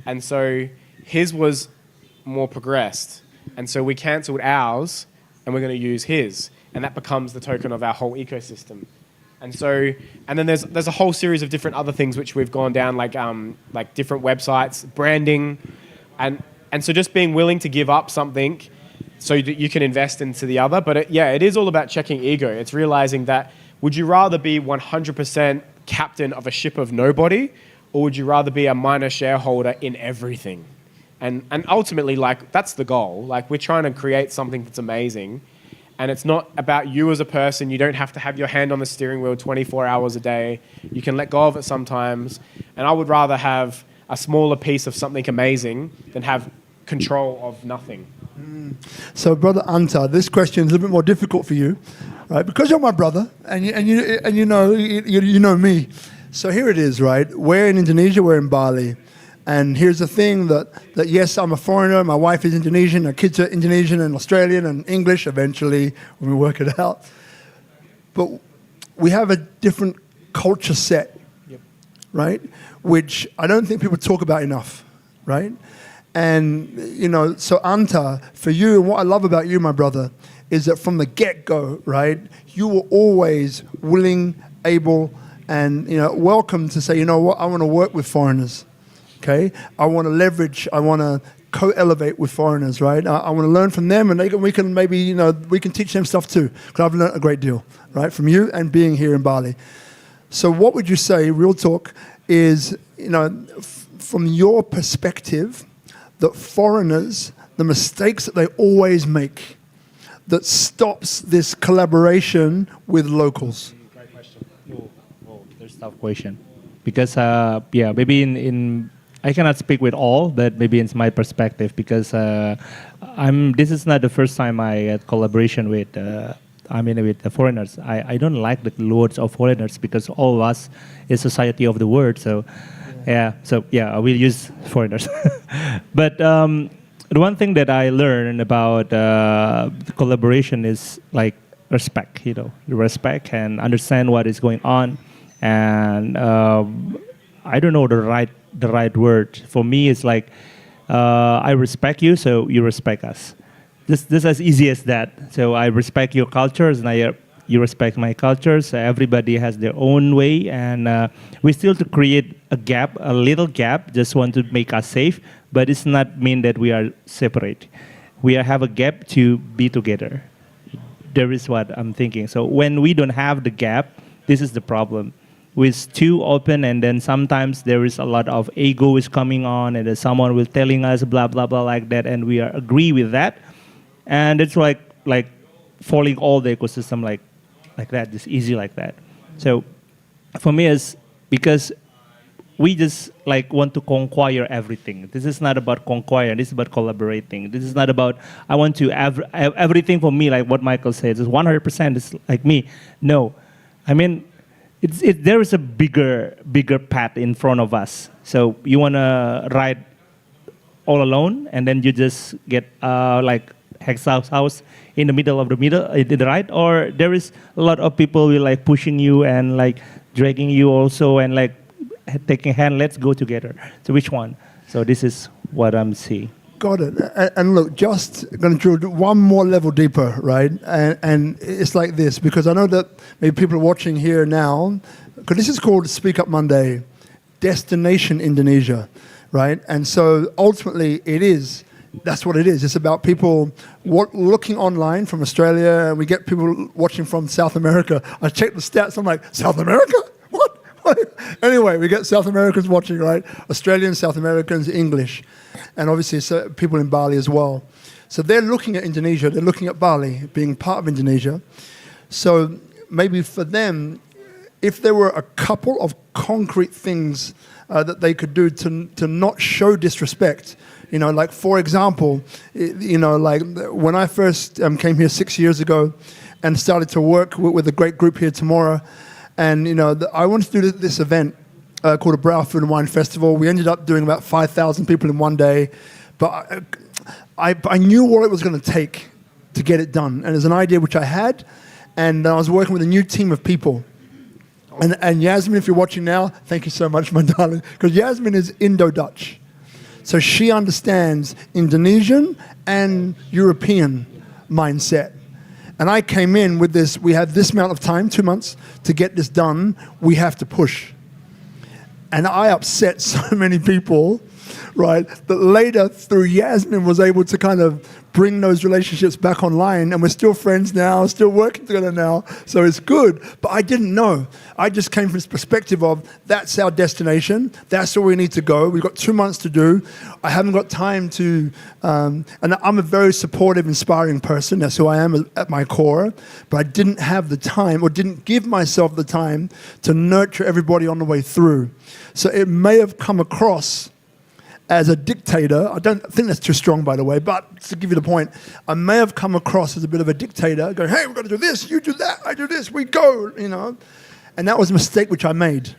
S2: And so his was more progressed. And so we cancelled ours and we're going to use his. And that becomes the token of our whole ecosystem. And so, and then there's a whole series of different other things which we've gone down, like different websites, branding, and so just being willing to give up something so that you can invest into the other. But it is all about checking ego. It's realizing that would you rather be 100% captain of a ship of nobody, or would you rather be a minor shareholder in everything? And ultimately, like, that's the goal. Like, we're trying to create something that's amazing. And it's not about you as a person. You don't have to have your hand on the steering wheel 24 hours a day. You can let go of it sometimes. And I would rather have a smaller piece of something amazing than have control of nothing.
S1: So, Brother Anta, this question is a little bit more difficult for you, right? Because you're my brother, and you know me. So here it is, right? We're in Indonesia, we're in Bali. And here's the thing that yes, I'm a foreigner, my wife is Indonesian, our kids are Indonesian and Australian and English eventually when we work it out. But we have a different culture set, right? Which I don't think people talk about enough, right? And, so Anta, for you, and what I love about you, my brother, is that from the get-go, right, you were always willing, able, and, welcome to say, you know what, I want to work with foreigners. Okay, I want to leverage. I want to co-elevate with foreigners, right? I want to learn from them, and we can maybe, we can teach them stuff too. Because I've learned a great deal, right, from you and being here in Bali. So, what would you say, real talk, is from your perspective, that foreigners, the mistakes that they always make, that stops this collaboration with locals?
S3: Great question. There's a tough question, because maybe in I cannot speak with all, but maybe it's my perspective, because this is not the first time I had collaboration with with the foreigners. I don't like the words of foreigners, because all of us is society of the world. So I will use foreigners. But the one thing that I learned about collaboration is like respect. Respect and understand what is going on, and I don't know the right word. For me, it's like I respect you, so you respect us. This as easy as that. So I respect your cultures, and you respect my cultures. Everybody has their own way, and we still to create a little gap. Just want to make us safe, but it's not mean that we are separate. We have a gap to be together. There is what I'm thinking. So when we don't have the gap, this is the problem. We're too open, and then sometimes there is a lot of ego is coming on, and then someone will telling us blah blah blah like that, and we agree with that, and it's like falling all the ecosystem like that, just easy like that. So for me, it's because we just want to conquer everything. This is not about conquer. This is about collaborating. This is not about I want to have everything for me, like what Michael says. It's 100%. It's like me. No, I mean. There is a bigger path in front of us. So you want to ride all alone, and then you just get Hex house in the middle of the ride, or there is a lot of people will pushing you and dragging you also, and taking hand. Let's go together. So which one? So this is what I'm seeing.
S1: Got it. And look, just going to drill one more level deeper, right? And it's like this, because I know that maybe people are watching here now, because this is called Speak Up Monday, Destination Indonesia, right? And so ultimately that's what it is. It's about people looking online from Australia, and we get people watching from South America. I checked the stats, I'm like, South America? What? Anyway, we get South Americans watching, right? Australians, South Americans, English. And obviously people in Bali as well. So they're looking at Indonesia, they're looking at Bali, being part of Indonesia. So maybe for them, if there were a couple of concrete things that they could do to not show disrespect, for example, when I first came here 6 years ago and started to work with a great group here tomorrow, and I wanted to do this event called a Brow Food and Wine Festival. We ended up doing about 5,000 people in one day, but I knew what it was going to take to get it done. And it's an idea which I had, and I was working with a new team of people. And Yasmin, if you're watching now, thank you so much, my darling, because Yasmin is Indo-Dutch. So she understands Indonesian and European mindset. And I came in with this, we have this amount of time, 2 months, to get this done. We have to push. And I upset so many people, right, that later through Yasmin was able to kind of bring those relationships back online, and we're still friends now, still working together now, so it's good. But I didn't know. I just came from this perspective of that's our destination, that's where we need to go. We've got 2 months to do. I haven't got time to, and I'm a very supportive, inspiring person. That's who I am at my core. But I didn't have the time, or didn't give myself the time to nurture everybody on the way through. So it may have come across as a dictator. I don't think that's too strong, by the way, but to give you the point, I may have come across as a bit of a dictator, going, hey, we've got to do this, you do that, I do this, we go, you know. And that was a mistake which I made,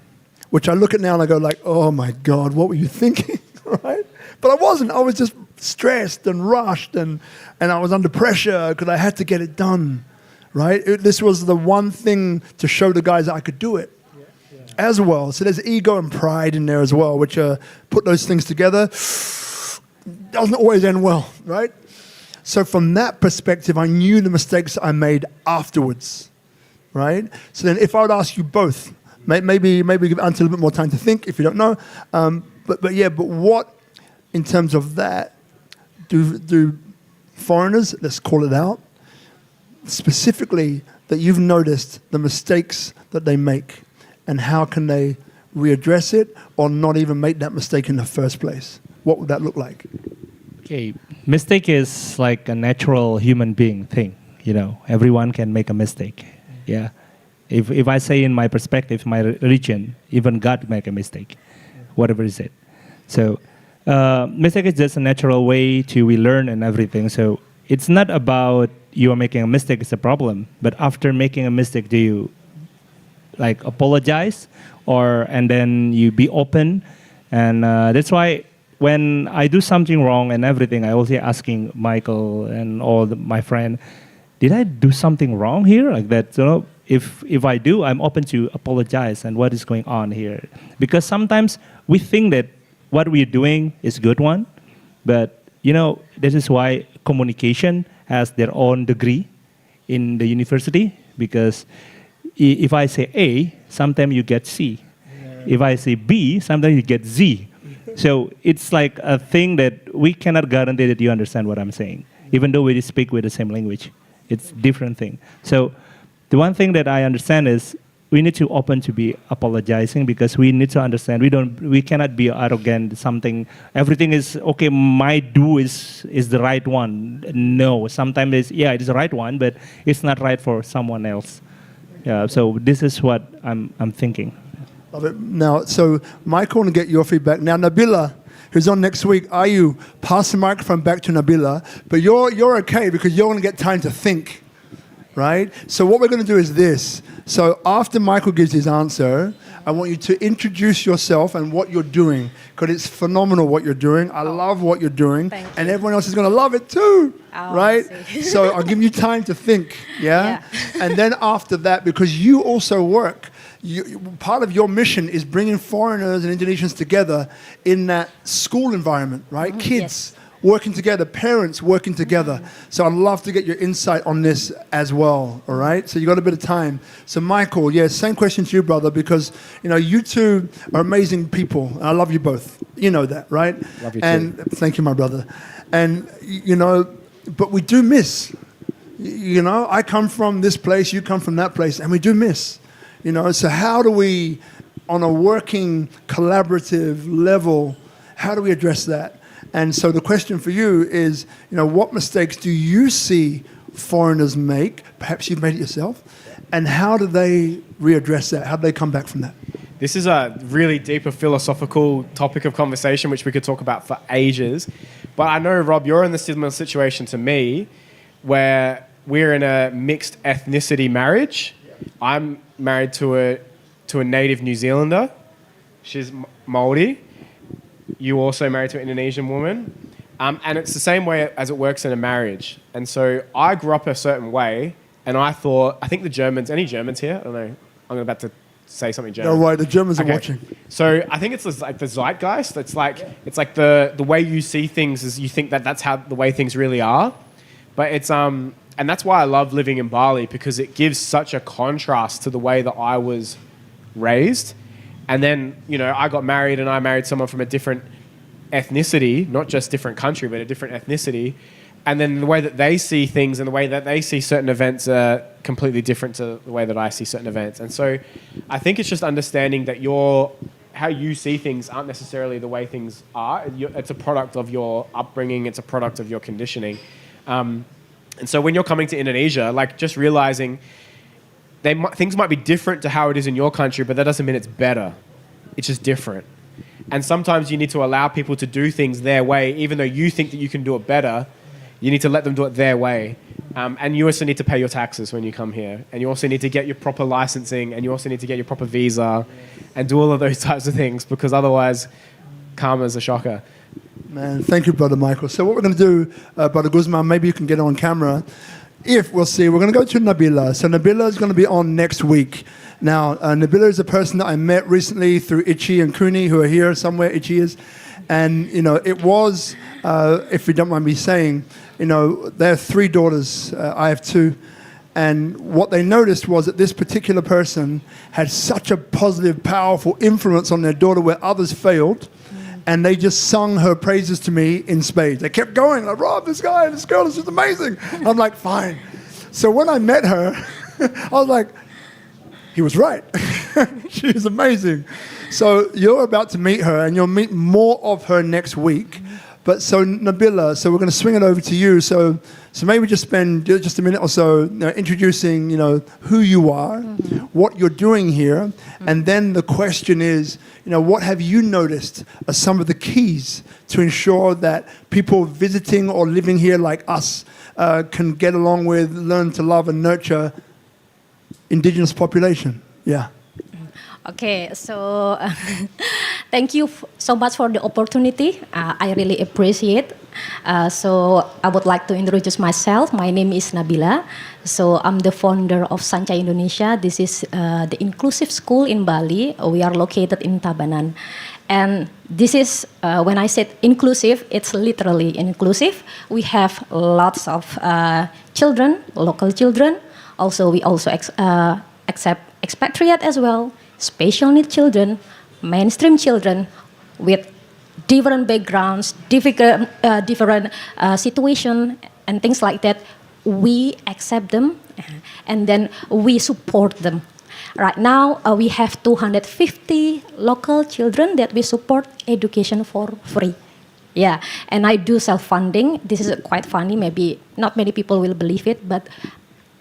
S1: which I look at now and I go like, oh my God, what were you thinking, right? But I wasn't. I was just stressed and rushed, and I was under pressure because I had to get it done, right? This was the one thing to show the guys that I could do it. As well. So there's ego and pride in there as well, which put those things together. Doesn't always end well, right? So from that perspective, I knew the mistakes I made afterwards, right? So then if I would ask you both, maybe give Ante a little bit more time to think if you don't know. But what, in terms of that, do foreigners, let's call it out, specifically that you've noticed the mistakes that they make, and how can they readdress it or not even make that mistake in the first place? What would that look like?
S3: Okay, mistake is like a natural human being thing. You know, everyone can make a mistake. Yeah, if I say in my perspective, my religion, even God make a mistake, whatever is it. So mistake is just a natural way to we learn and everything. So it's not about you are making a mistake is a problem, but after making a mistake, do you like apologize, and then you be open, and that's why when I do something wrong and everything, I always asking Michael and all my friend, did I do something wrong here like that? You know, if I do, I'm open to apologize and what is going on here, because sometimes we think that what we're doing is good one, but you know this is why communication has their own degree in the university, because if I say A, sometimes you get C. Yeah. If I say B, sometimes you get Z. So it's like a thing that we cannot guarantee that you understand what I'm saying, even though we speak with the same language. It's different thing. So the one thing that I understand is we need to open to be apologizing, because we need to understand we cannot be arrogant. Everything is okay. My do is the right one. No, sometimes it is the right one, but it's not right for someone else. Yeah, so this is what I'm thinking.
S1: Love it. Now, so Michael, I want to get your feedback. Now, Nabila, who's on next week, pass the microphone back to Nabila, but you're okay because you're going to get time to think, right? So what we're going to do is this. So after Michael gives his answer, I want you to introduce yourself and what you're doing, because it's phenomenal what you're doing. I love what you're doing.
S4: Thank you.
S1: And everyone else is going to love it too, right?
S4: So
S1: I'll give you time to think, yeah? And then after that, because you also work, part of your mission is bringing foreigners and Indonesians together in that school environment, right? Kids working together, parents working together. So I'd love to get your insight on this as well, all right? So you got a bit of time. So Michael, same question to you, brother, because you two are amazing people. And I love you both. You know that, right?
S5: Love you
S1: and
S5: too.
S1: Thank you, my brother. And but we do miss. I come from this place, you come from that place, and we do miss. So how do we, on a working collaborative level, how do we address that? And so the question for you is, what mistakes do you see foreigners make? Perhaps you've made it yourself. And how do they readdress that? How do they come back from that?
S2: This is a really deeper philosophical topic of conversation, which we could talk about for ages. But I know, Rob, you're in the similar situation to me, where we're in a mixed ethnicity marriage. I'm married to a native New Zealander. She's Maori. You also married to an Indonesian woman. And it's the same way as it works in a marriage. And so I grew up a certain way, and I think the Germans, any Germans here? I don't know. I'm about to say something German.
S1: No way, the Germans are watching.
S2: So I think it's like the zeitgeist. It's like the way you see things is you think that that's how the way things really are. But it's and that's why I love living in Bali, because it gives such a contrast to the way that I was raised. And then, I got married, and I married someone from a different ethnicity, not just different country, but a different ethnicity. And then the way that they see things and the way that they see certain events are completely different to the way that I see certain events. And so I think it's just understanding that how you see things aren't necessarily the way things are. It's a product of your upbringing. It's a product of your conditioning. And so when you're coming to Indonesia, like, just realizing things might be different to how it is in your country, but that doesn't mean it's better. It's just different. And sometimes you need to allow people to do things their way, even though you think that you can do it better. You need to let them do it their way. And you also need to pay your taxes when you come here. And you also need to get your proper licensing, and you also need to get your proper visa and do all of those types of things, because otherwise karma's a shocker.
S1: Man, thank you, Brother Michael. So what we're going to do, Brother Guzman, maybe you can get on camera. We'll see, we're going to go to Nabila. So Nabila is going to be on next week. Now, Nabila is a person that I met recently through Ichi and Kuni, who are here somewhere. Ichi is. And, it was, if you don't mind me saying, they have 3 daughters. I have 2. And what they noticed was that this particular person had such a positive, powerful influence on their daughter where others failed. And they just sung her praises to me in spades. They kept going, like, Rob, this girl is just amazing. I'm like, fine. So when I met her, I was like, he was right. She is amazing. So you're about to meet her, and you'll meet more of her next week. But so Nabila, so we're going to swing it over to you. So maybe just spend just a minute or so introducing, who you are, what you're doing here, and then the question is, what have you noticed are some of the keys to ensure that people visiting or living here like us can get along with, learn to love and nurture indigenous population? Yeah.
S4: Okay, so thank you so much for the opportunity. I really appreciate. So I would like to introduce myself. My name is Nabila. So I'm the founder of Sanca Indonesia. This is the inclusive school in Bali. We are located in Tabanan. And this is, when I said inclusive, it's literally inclusive. We have lots of children, local children. Also, we also accept expatriate as well. Special need children, mainstream children with different backgrounds, different situation and things like that. We accept them and then we support them. Right now, we have 250 local children that we support education for free. Yeah, and I do self-funding. This is quite funny. Maybe not many people will believe it, but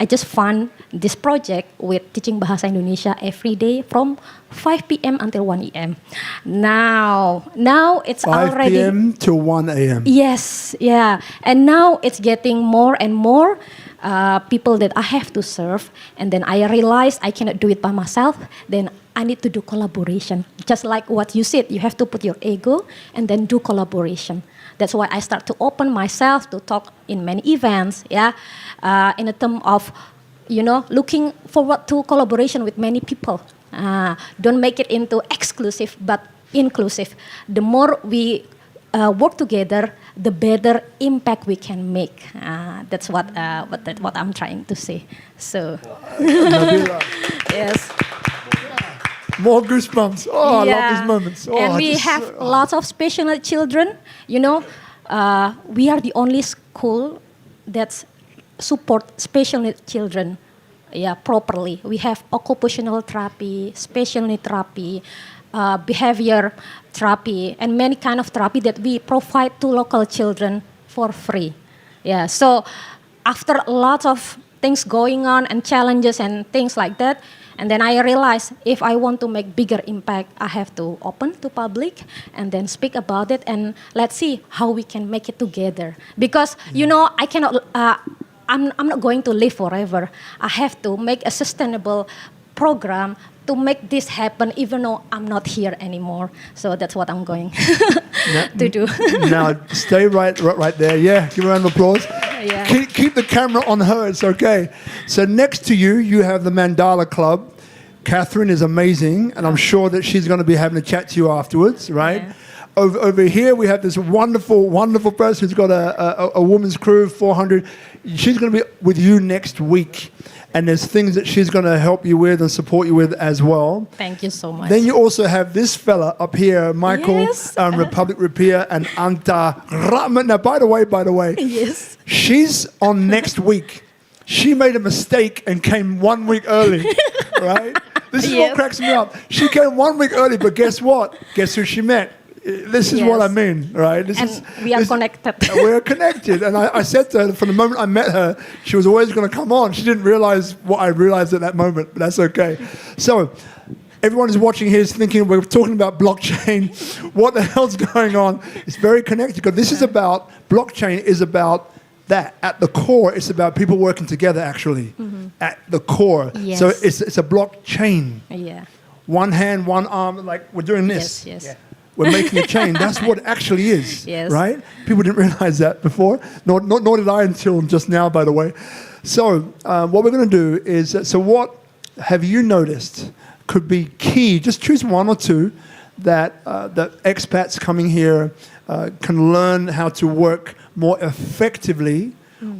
S4: I just fund this project with teaching Bahasa Indonesia every day from 5 p.m. until 1 a.m. Now it's
S1: 5
S4: already...
S1: 5 p.m. to 1 a.m.
S4: Yes, yeah. And now it's getting more and more people that I have to serve. And then I realized I cannot do it by myself. Then I need to do collaboration. Just like what you said, you have to put your ego and then do collaboration. That's why I start to open myself to talk in many events, yeah, in a term of, looking forward to collaboration with many people. Don't make it into exclusive, but inclusive. The more we work together, the better impact we can make. That's what I'm trying to say. So, yes.
S1: More goosebumps. Oh, yeah. I love these moments. Oh,
S4: and we have lots of special needs children. We are the only school that support special needs children properly. We have occupational therapy, special need therapy, behavior therapy, and many kind of therapy that we provide to local children for free. Yeah, so after a lot of things going on and challenges and things like that, and then I realized if I want to make bigger impact, I have to open to public and then speak about it, and let's see how we can make it together. Because, I cannot, I'm not going to live forever. I have to make a sustainable program to make this happen even though I'm not here anymore. So that's what I'm going. to do.
S1: Now, stay right there. Yeah, give her a round of applause.
S4: Yeah.
S1: Keep the camera on her. It's okay. So next to you, you have the Mandala Club. Catherine is amazing, and I'm sure that she's going to be having a chat to you afterwards, right?
S4: Yeah.
S1: Over here, we have this wonderful, wonderful person who's got a women's crew, 400. She's going to be with you next week. And there's things that she's going to help you with and support you with as well.
S4: Thank you so much.
S1: Then you also have this fella up here, Michael,
S4: Yes.
S1: Republik Rupiah, and Anta Rahman. Now, by the way,
S4: Yes.
S1: she's on next week. She made a mistake and came 1 week early, right? This is what
S4: Yes.
S1: cracks me up. She came 1 week early, but guess what? Guess who she met? This is what I
S4: Yes.
S1: mean, right?
S4: We are connected.
S1: We're connected. And I said to her, from the moment I met her, she was always going to come on. She didn't realize what I realized at that moment, but that's okay. So everyone who's watching here is thinking, we're talking about blockchain. What the hell's going on? It's very connected, because this is about, blockchain is about that. At the core, it's about people working together, actually. At the core.
S4: Yes.
S1: So it's a blockchain.
S4: Yeah.
S1: One hand, one arm, like we're doing this.
S4: Yes.
S1: Yeah. We're making a chain. That's what it actually is,
S4: Yes.
S1: right? People didn't realize that before, nor did I until just now, by the way. So what we're going to do is, so what have you noticed could be key? Just choose one or two that expats coming here can learn how to work more effectively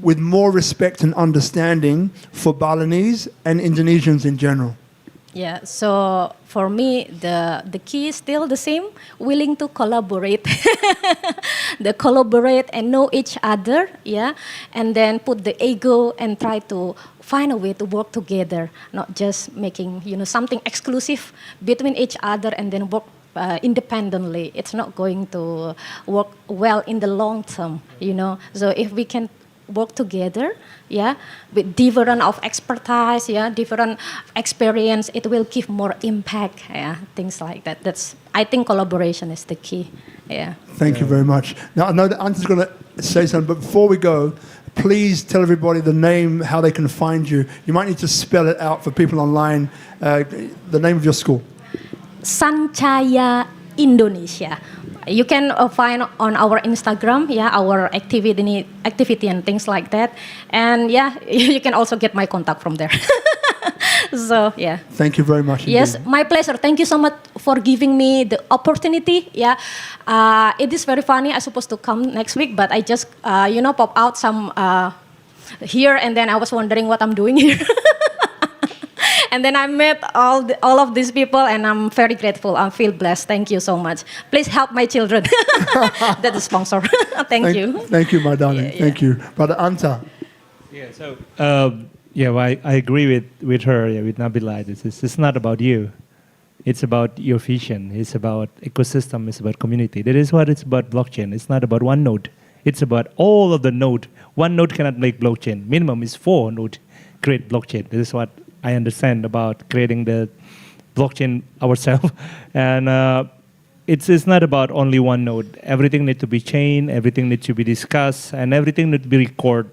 S1: with more respect and understanding for Balinese and Indonesians in general.
S4: Yeah, so for me, the key is still the same, willing to collaborate. Collaborate and know each other, yeah, and then put the ego and try to find a way to work together, not just making, something exclusive between each other and then work independently. It's not going to work well in the long term, So if we can work together, yeah, with different of expertise, yeah, different experience, it will give more impact, yeah, things like that. I think collaboration is the key, yeah.
S1: Thank you very much. Now, I know that Anta's going to say something, but before we go, please tell everybody the name, how they can find you. You might need to spell it out for people online, the name of your school. Sancaya
S4: Indonesia. You can find on our Instagram, yeah, our activity and things like that. And yeah, you can also get my contact from there. So yeah.
S1: Thank you very much.
S4: Yes,
S1: indeed.
S4: my pleasure. Thank you so much for giving me the opportunity. Yeah, it is very funny. I supposed to come next week, but I just pop out some here, and then I was wondering what I'm doing here. And then I met all of these people, and I'm very grateful. I feel blessed. Thank you so much. Please help my children. That's the sponsor. Thank you.
S1: Thank you, my darling.
S4: Yeah.
S1: Thank you. Brother Anta.
S3: Yeah, so well, I agree with her, with Nabila. It's not about you. It's about your vision. It's about ecosystem. It's about community. That is what it's about blockchain. It's not about one node. It's about all of the node. One node cannot make blockchain. Minimum is 4 nodes create blockchain. This is what I understand about creating the blockchain ourselves. And it's not about only one node. Everything needs to be chained, everything needs to be discussed, and everything needs to be recorded.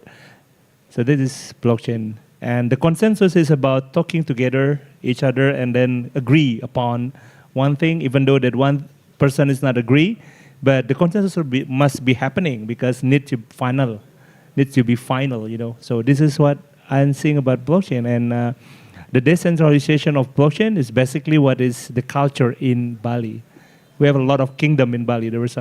S3: So this is blockchain. And the consensus is about talking together, each other, and then agree upon one thing, even though that one person is not agree. But the consensus must be happening because needs to be final, So this is what I'm seeing about blockchain. And the decentralization of blockchain is basically what is the culture in Bali. We have a lot of kingdom in Bali. There was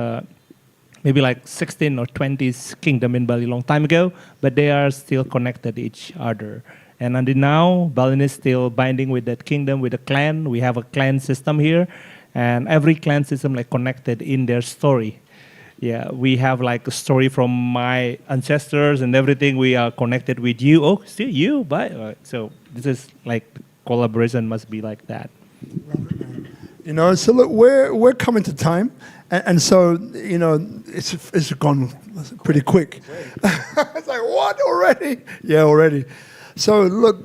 S3: maybe like 16 or 20 kingdom in Bali a long time ago, but they are still connected to each other. And until now, Balinese still binding with that kingdom, with a clan. We have a clan system here, and every clan system like connected in their story. Yeah, we have like a story from my ancestors and everything. We are connected with you. Oh, still you, but so this is like collaboration must be like that.
S1: So look, we're coming to time, and so it's gone pretty quick. It's like, what, already? Yeah, already. So look,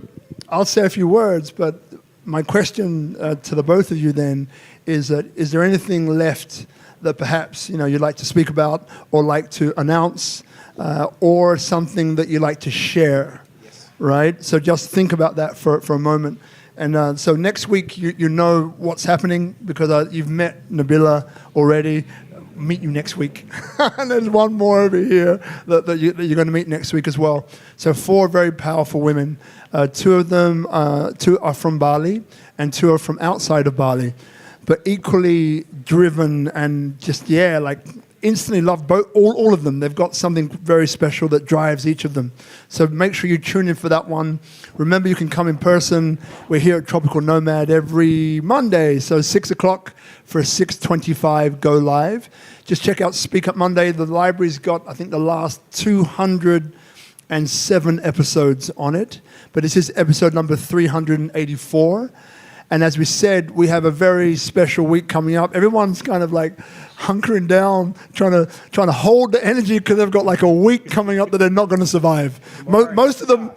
S1: I'll say a few words, but my question to the both of you then is that is there anything left that perhaps you'd like to speak about or like to announce, or something that you'd like to share? Yes. Right? So just think about that for a moment. And so next week, you know what's happening because you've met Nabila already. meet you next week. And there's one more over here that you're going to meet next week as well. So 4 very powerful women. 2 of them, 2 are from Bali and 2 are from outside of Bali, but equally driven and just, like instantly love both, all of them. They've got something very special that drives each of them. So make sure you tune in for that one. Remember, you can come in person. We're here at Tropical Nomad every Monday, so 6 o'clock for a 6:25 go live. Just check out Speak Up Monday. The library's got, I think, the last 207 episodes on it, but this is episode number 384. And as we said, we have a very special week coming up. Everyone's kind of like hunkering down, trying to hold the energy because they've got like a week coming up that they're not going to survive. Most of them,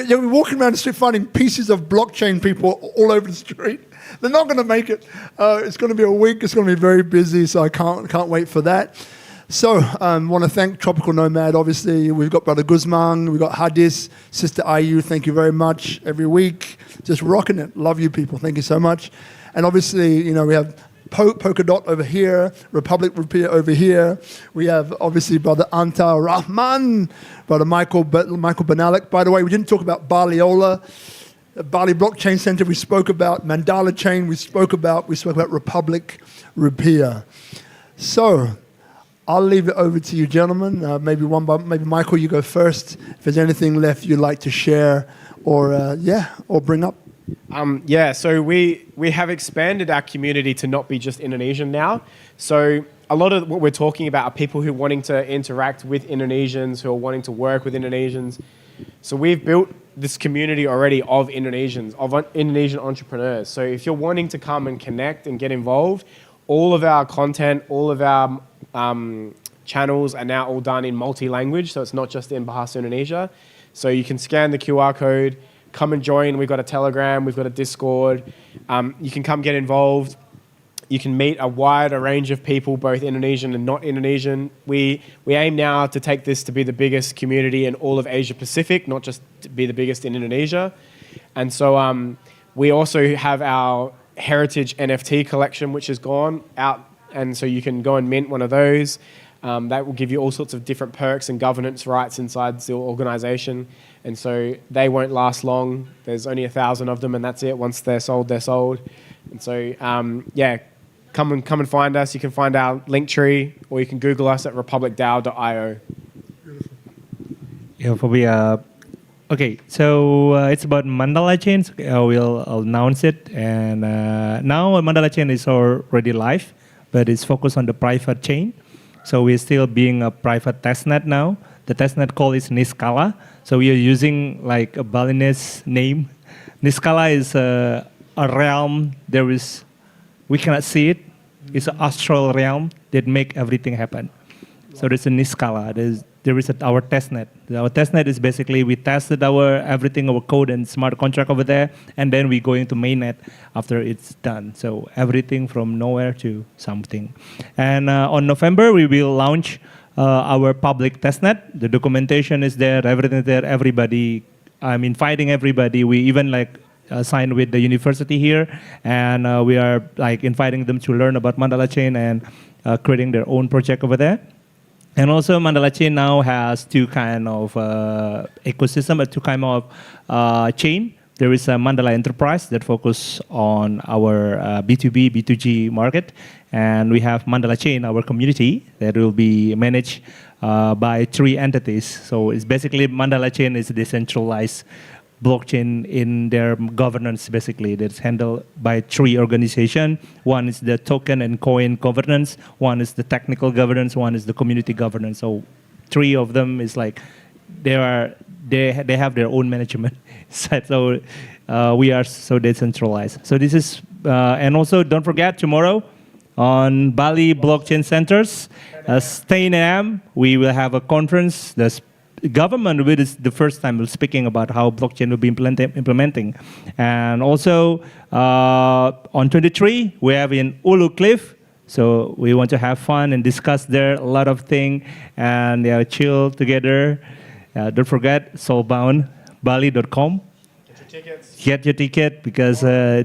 S1: you're walking around the street finding pieces of blockchain people all over the street. They're not going to make it. It's going to be a week. It's going to be very busy, so I can't wait for that. So I want to thank Tropical Nomad. Obviously, we've got Brother Guzman, we've got Hadis, Sister Ayu. Thank you very much every week. Just rocking it. Love you people. Thank you so much. And obviously, we have Polka Dot over here, Republik Rupiah over here. We have obviously Brother Anta Rahman, Brother Michael Bennallack. By the way, we didn't talk about Baliola, Bali Blockchain Center. We spoke about Mandala Chain. We spoke about Republik Rupiah. So I'll leave it over to you, gentlemen. Maybe Michael, you go first. If there's anything left you'd like to share or bring up.
S2: So we have expanded our community to not be just Indonesian now. So a lot of what we're talking about are people who are wanting to interact with Indonesians, who are wanting to work with Indonesians. So we've built this community already of Indonesians, of Indonesian entrepreneurs. So if you're wanting to come and connect and get involved, all of our content, all of our channels are now all done in multi-language, so it's not just in Bahasa Indonesia. So you can scan the QR code, come and join. We've got a Telegram, we've got a Discord. You can come get involved. You can meet a wider range of people, both Indonesian and not Indonesian. We aim now to take this to be the biggest community in all of Asia Pacific, not just to be the biggest in Indonesia. And so we also have our heritage NFT collection, which has gone out. And so you can go and mint one of those. That will give you all sorts of different perks and governance rights inside the organization. And so they won't last long. There's only 1,000 of them, and that's it. Once they're sold, they're sold. And so, come and find us. You can find our link tree, or you can Google us at republicdao.io.
S3: Yeah, okay, so it's about Mandala Chain. We'll announce it. And now Mandala Chain is already live, but it's focused on the private chain. So we're still being a private testnet now. The testnet call is Niskala. So we are using like a Balinese name. Niskala is a realm. We cannot see it. It's an astral realm that make everything happen. So there's a Niskala. There is our testnet. Our testnet is basically we tested our code and smart contract over there, and then we go into mainnet after it's done. So everything from nowhere to something. And on November, we will launch our public testnet. The documentation is there, everything is there, everybody. I'm inviting everybody. We even signed with the university here, and we are inviting them to learn about Mandala Chain and creating their own project over there. And also, Mandala Chain now has two kind of ecosystem, two kind of chain. There is a Mandala Enterprise that focus on our B2B, B2G market. And we have Mandala Chain, our community, that will be managed by 3 entities. So it's basically Mandala Chain is a decentralized blockchain in their governance, basically, that's handled by 3 organizations. One is the token and coin governance, one is the technical governance, one is the community governance. So 3 of them is they have their own management. So we are so decentralized. So this is, and also don't forget tomorrow on Bali Blockchain Centers, 10 a.m. we will have a conference. The government is the first time speaking about how blockchain will be implementing. And also on 23, we have in Ulu Cliff. So we want to have fun and discuss there a lot of things and chill together. Don't forget soulboundbali.com.
S2: Get your tickets.
S3: Get your ticket because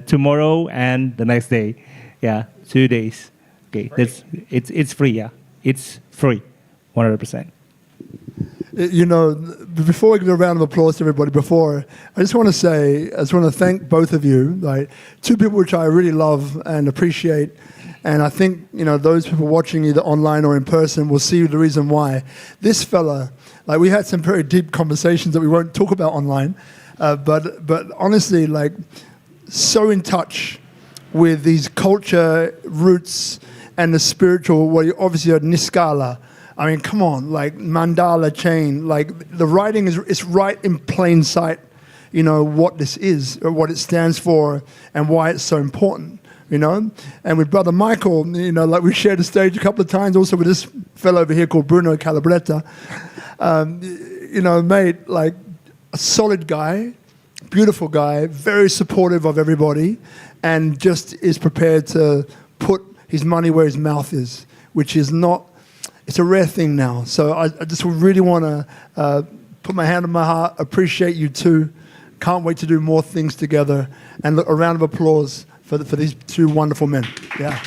S3: tomorrow and the next day. Yeah, 2 days. Okay, it's free. Yeah, it's free, 100%.
S1: You know, before we give a round of applause to everybody, I just want to thank both of you. Like, two people which I really love and appreciate, and I think, you know, those people watching either online or in person will see the reason why. This fella, like, we had some very deep conversations that we won't talk about online, but honestly, like, so in touch with these culture roots and the spiritual. Well, you obviously heard Niskala. I mean, come on, like Mandala Chain, like the writing it's right in plain sight, you know, what this is, or what it stands for, and why it's so important, you know? And with Brother Michael, you know, like we shared the stage a couple of times, also with this fellow over here called Bruno Calabretta, you know, mate, like a solid guy, beautiful guy, very supportive of everybody, and just is prepared to put his money where his mouth is, which is not... It's a rare thing now. So I just really want to put my hand on my heart, appreciate you too. Can't wait to do more things together. And look, a round of applause for these two wonderful men. Yeah.